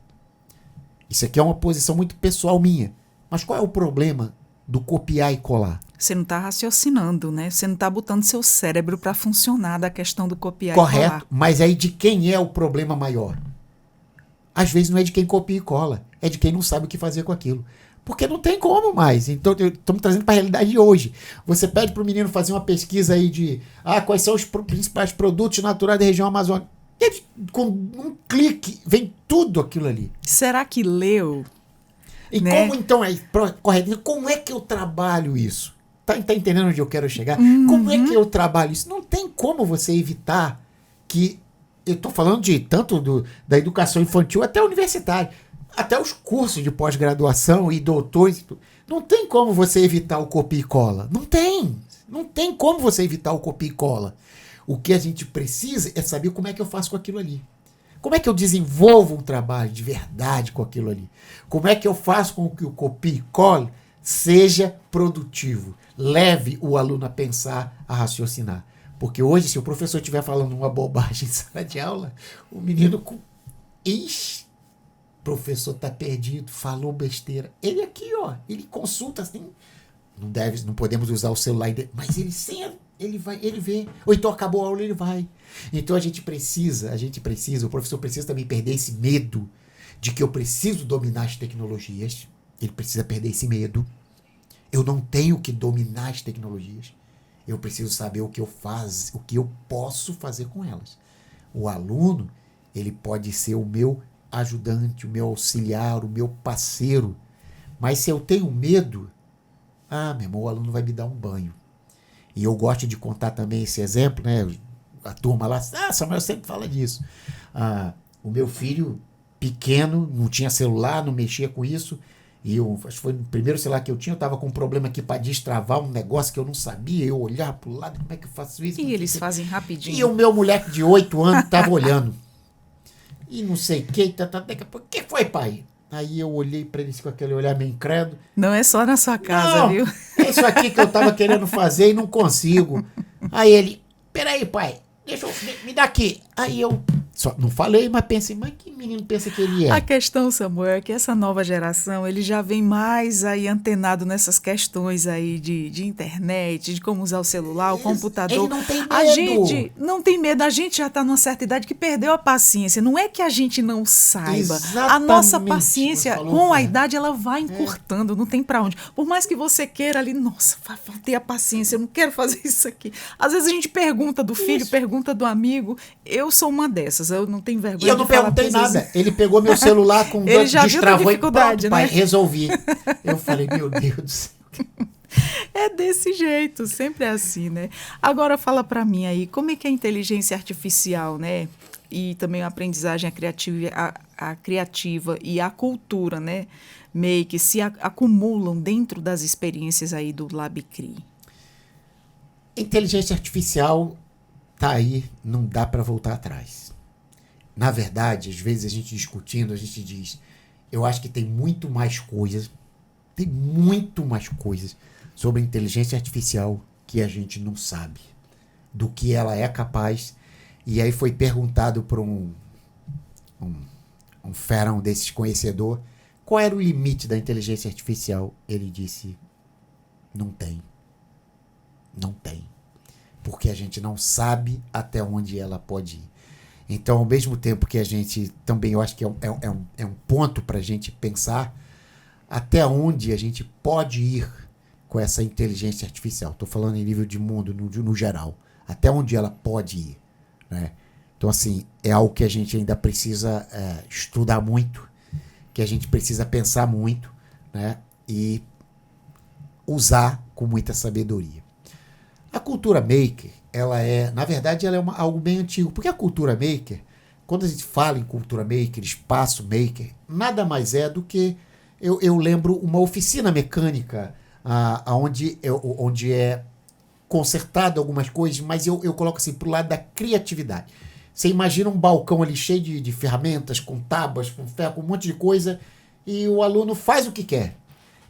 Isso aqui é uma posição muito pessoal minha, mas qual é o problema do copiar e colar? Você não está raciocinando, né? Você não está botando seu cérebro para funcionar da questão do copiar Correto, e colar. mas aí de quem é o problema maior? Às vezes não é de quem copia e cola, é de quem não sabe o que fazer com aquilo. Porque não tem como mais. Então, estamos trazendo para a realidade de hoje. Você pede para o menino fazer uma pesquisa aí de quais são os principais produtos naturais da região amazônica. Ele, com um clique, vem tudo aquilo ali. Será que leu? E né? como então correto? Como é que eu trabalho isso? Tá entendendo onde eu quero chegar? Como é que eu trabalho isso? Não tem como você evitar que... Eu estou falando de tanto da educação infantil até universitária, até os cursos de pós-graduação e doutores. Não tem como você evitar o copia e cola. Não tem. Não tem como você evitar o copia e cola. O que a gente precisa é saber como é que eu faço com aquilo ali. Como é que eu desenvolvo um trabalho de verdade com aquilo ali? Como é que eu faço com que o copia e cola seja produtivo? Leve o aluno a pensar, a raciocinar. Porque hoje, se o professor estiver falando uma bobagem em sala de aula, o menino... Ixi, o professor está perdido, falou besteira. Ele aqui, ó, ele consulta assim... Não podemos usar o celular, mas ele vê. Ou então acabou a aula, ele vai. Então a gente precisa, o professor precisa também perder esse medo de que eu preciso dominar as tecnologias. Ele precisa perder esse medo. Eu não tenho que dominar as tecnologias. Eu preciso saber o que eu posso fazer com elas. O aluno, ele pode ser o meu ajudante, o meu auxiliar, o meu parceiro. Mas se eu tenho medo, meu irmão, o aluno vai me dar um banho. E eu gosto de contar também esse exemplo, né? A turma lá, Samuel sempre fala disso. O meu filho pequeno, não tinha celular, não mexia com isso. E acho que foi o primeiro celular que eu tinha, eu estava com um problema aqui para destravar um negócio que eu não sabia. Eu olhar para o lado, como é que eu faço isso? E eles fazem rapidinho. E o meu moleque de 8 anos estava olhando. E não sei o que, daqui a pouco, o que foi, pai? Aí eu olhei para ele com aquele olhar meio incrédulo. Não é só na sua casa, não, viu? É isso aqui que eu estava querendo fazer e não consigo. Aí ele, peraí, pai, me dá aqui. Aí eu só não falei, mas pensei, mas que menino pensa que ele é? A questão, Samuel, é que essa nova geração, ele já vem mais aí antenado nessas questões aí de internet, de como usar o celular, o computador. Ele não tem medo. A gente não tem medo, a gente já está numa certa idade que perdeu a paciência. Não é que a gente não saiba. Exatamente. A nossa paciência, com a É. idade, ela vai encurtando, não tem para onde. Por mais que você queira ali, nossa, vai ter a paciência, eu não quero fazer isso aqui. Às vezes a gente pergunta do filho, pergunta do amigo. Eu sou uma dessas, eu não tenho vergonha E eu não de falar perguntei coisas. nada. Ele pegou meu celular com Ele já viu a destravou dificuldade, e pronto, pai, né? resolvi. Eu falei, meu Deus do céu. É desse jeito, sempre é assim, né? Agora fala para mim aí, como é que a inteligência artificial, né? E também a aprendizagem a criativa e a cultura, né? Meio que se acumulam dentro das experiências aí do LabCRI. Inteligência artificial tá aí, não dá para voltar atrás. Na verdade, às vezes a gente discutindo, a gente diz, eu acho que tem muito mais coisas sobre a inteligência artificial que a gente não sabe, do que ela é capaz. E aí foi perguntado para um ferão desses conhecedor, qual era o limite da inteligência artificial? Ele disse, não tem. Não tem. Porque a gente não sabe até onde ela pode ir. Então, ao mesmo tempo que a gente também, eu acho que é um ponto para a gente pensar até onde a gente pode ir com essa inteligência artificial. Estou falando em nível de mundo, no geral. Até onde ela pode ir. Né? Então, assim, é algo que a gente ainda precisa estudar muito, que a gente precisa pensar muito, né? E usar com muita sabedoria. A cultura maker, na verdade, ela é algo bem antigo, porque a cultura maker, quando a gente fala em cultura maker, espaço maker, nada mais é do que, eu lembro, uma oficina mecânica, onde é consertado algumas coisas, mas eu coloco assim, pro lado da criatividade. Você imagina um balcão ali cheio de ferramentas, com tábuas, com ferro, com um monte de coisa, e o aluno faz o que quer.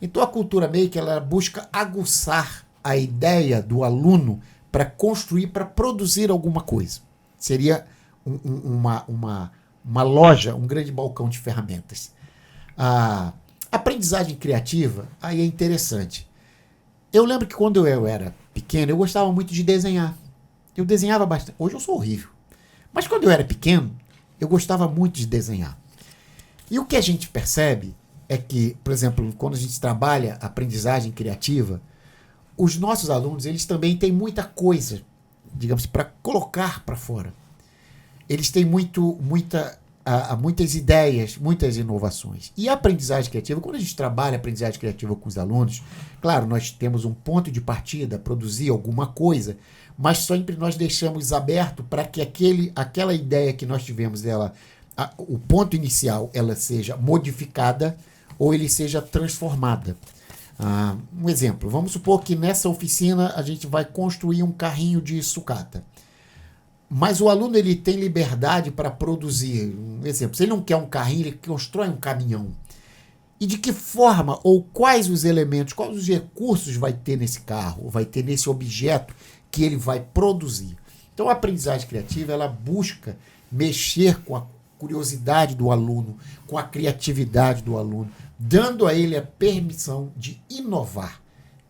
Então a cultura maker, ela busca aguçar a ideia do aluno para construir, para produzir alguma coisa. Seria uma loja, um grande balcão de ferramentas. A aprendizagem criativa, aí é interessante. Eu lembro que quando eu era pequeno, eu gostava muito de desenhar. Eu desenhava bastante. Hoje eu sou horrível. Mas quando eu era pequeno, eu gostava muito de desenhar. E o que a gente percebe é que, por exemplo, quando a gente trabalha aprendizagem criativa, os nossos alunos, eles também têm muita coisa, digamos, para colocar para fora. Eles têm muitas ideias, muitas inovações. E a aprendizagem criativa, quando a gente trabalha aprendizagem criativa com os alunos, claro, nós temos um ponto de partida, produzir alguma coisa, mas sempre nós deixamos aberto para que aquela ideia que nós tivemos dela, o ponto inicial, ela seja modificada ou ele seja transformada. Um exemplo, vamos supor que nessa oficina a gente vai construir um carrinho de sucata. Mas o aluno, ele tem liberdade para produzir. Um exemplo, se ele não quer um carrinho, ele constrói um caminhão. E de que forma ou quais os elementos, quais os recursos vai ter nesse carro, vai ter nesse objeto que ele vai produzir. Então a aprendizagem criativa, ela busca mexer com a curiosidade do aluno, com a criatividade do aluno, dando a ele a permissão de inovar,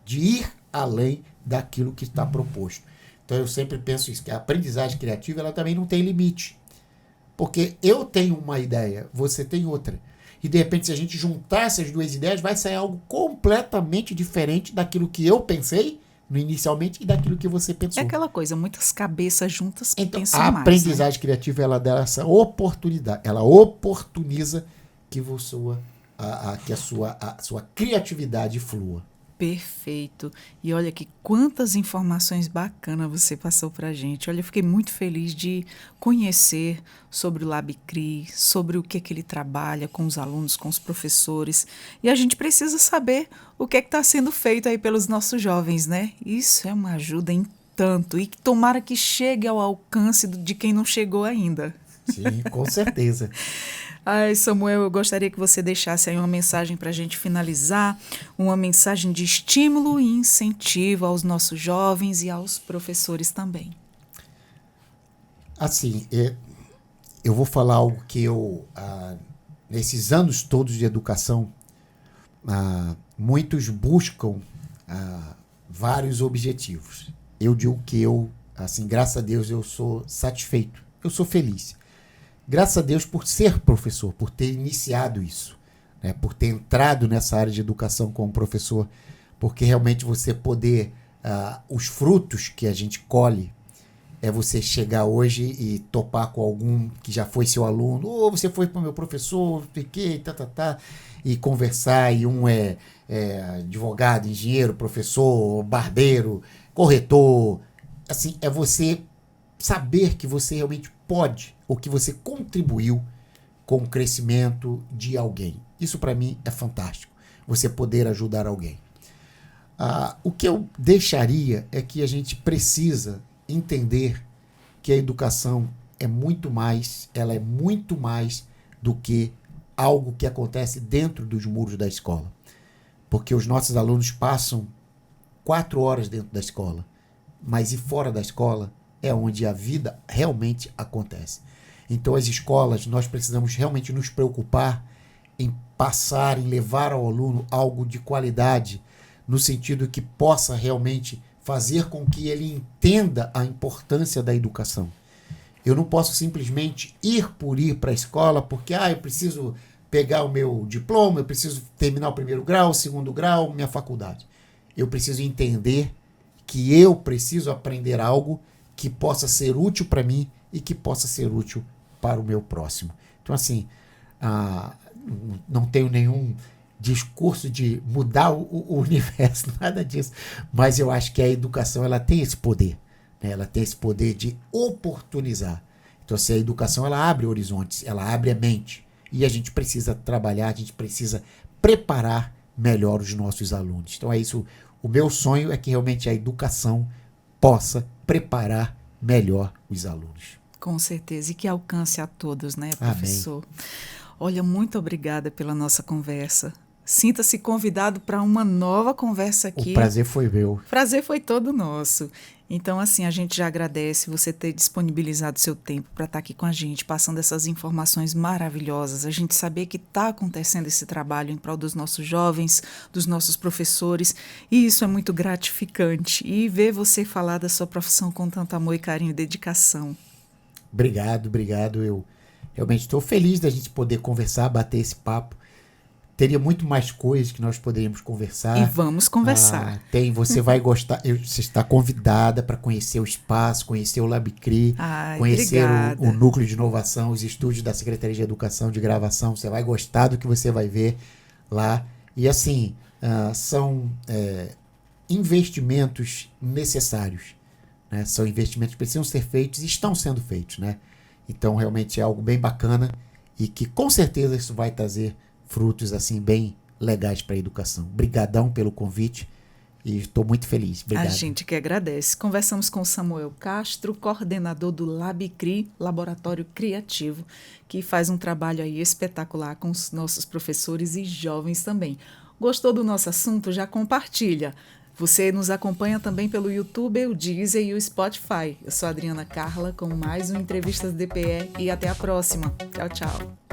de ir além daquilo que está proposto. Então eu sempre penso isso, que a aprendizagem criativa, ela também não tem limite. Porque eu tenho uma ideia, você tem outra. E de repente, se a gente juntar essas duas ideias, vai sair algo completamente diferente daquilo que eu pensei inicialmente e daquilo que você pensou. É aquela coisa, muitas cabeças juntas então, pensam a mais. aprendizagem criativa, ela dá essa oportunidade, ela oportuniza que a sua criatividade flua. Perfeito. E olha que quantas informações bacanas você passou para a gente. Olha, eu fiquei muito feliz de conhecer sobre o LabCRI, sobre o que ele trabalha com os alunos, com os professores. E a gente precisa saber o que está sendo feito aí pelos nossos jovens, né? Isso é uma ajuda em tanto. E tomara que chegue ao alcance de quem não chegou ainda. Sim, com certeza. Ai, Samuel, eu gostaria que você deixasse aí uma mensagem para a gente finalizar, uma mensagem de estímulo e incentivo aos nossos jovens e aos professores também. Assim, eu vou falar algo que nesses anos todos de educação, muitos buscam vários objetivos. Eu digo que assim, graças a Deus, eu sou satisfeito, eu sou feliz. Graças a Deus por ser professor, por ter iniciado isso, né, por ter entrado nessa área de educação como professor, porque realmente você poder, os frutos que a gente colhe, é você chegar hoje e topar com algum que já foi seu aluno, ou você foi para o meu professor, e conversar, e um é advogado, engenheiro, professor, barbeiro, corretor. Assim, é você saber que você realmente pode, ou que você contribuiu com o crescimento de alguém. Isso para mim é fantástico, você poder ajudar alguém. O que eu deixaria é que a gente precisa entender que a educação ela é muito mais do que algo que acontece dentro dos muros da escola. Porque os nossos alunos passam 4 horas dentro da escola, mas e fora da escola é onde a vida realmente acontece. Então as escolas, nós precisamos realmente nos preocupar em passar, em levar ao aluno algo de qualidade, no sentido que possa realmente fazer com que ele entenda a importância da educação. Eu não posso simplesmente ir para a escola porque eu preciso pegar o meu diploma, eu preciso terminar o 1º grau, o 2º grau, minha faculdade. Eu preciso entender que eu preciso aprender algo que possa ser útil para mim e que possa ser útil para o meu próximo. Então, assim, não tenho nenhum discurso de mudar o universo, nada disso, mas eu acho que a educação ela tem esse poder, né? Ela tem esse poder de oportunizar. Então, assim, a educação ela abre horizontes, ela abre a mente, e a gente precisa trabalhar, a gente precisa preparar melhor os nossos alunos. Então é isso, o meu sonho é que realmente a educação possa preparar melhor os alunos. Com certeza, e que alcance a todos, né, professor? Amém. Olha, muito obrigada pela nossa conversa. Sinta-se convidado para uma nova conversa aqui. O prazer foi meu. O prazer foi todo nosso. Então, assim, a gente já agradece você ter disponibilizado seu tempo para estar aqui com a gente, passando essas informações maravilhosas. A gente saber que está acontecendo esse trabalho em prol dos nossos jovens, dos nossos professores, e isso é muito gratificante. E ver você falar da sua profissão com tanto amor e carinho e dedicação. Obrigado. Eu realmente estou feliz da gente poder conversar, bater esse papo. Teria muito mais coisas que nós poderíamos conversar. E vamos conversar. Você vai gostar. Você está convidada para conhecer o espaço, conhecer o LabCri, conhecer o Núcleo de Inovação, os estúdios da Secretaria de Educação de gravação. Você vai gostar do que você vai ver lá. E assim, são investimentos necessários, né? São investimentos que precisam ser feitos e estão sendo feitos, né? Então, realmente é algo bem bacana e que com certeza isso vai trazer frutos assim bem legais para a educação. Obrigadão pelo convite e estou muito feliz. Obrigado. A gente que agradece. Conversamos com Samuel Castro, coordenador do LabCri, Laboratório Criativo, que faz um trabalho aí espetacular com os nossos professores e jovens também. Gostou do nosso assunto? Já compartilha. Você nos acompanha também pelo YouTube, o Deezer e o Spotify. Eu sou a Adriana Carla com mais um Entrevistas DPE e até a próxima. Tchau, tchau.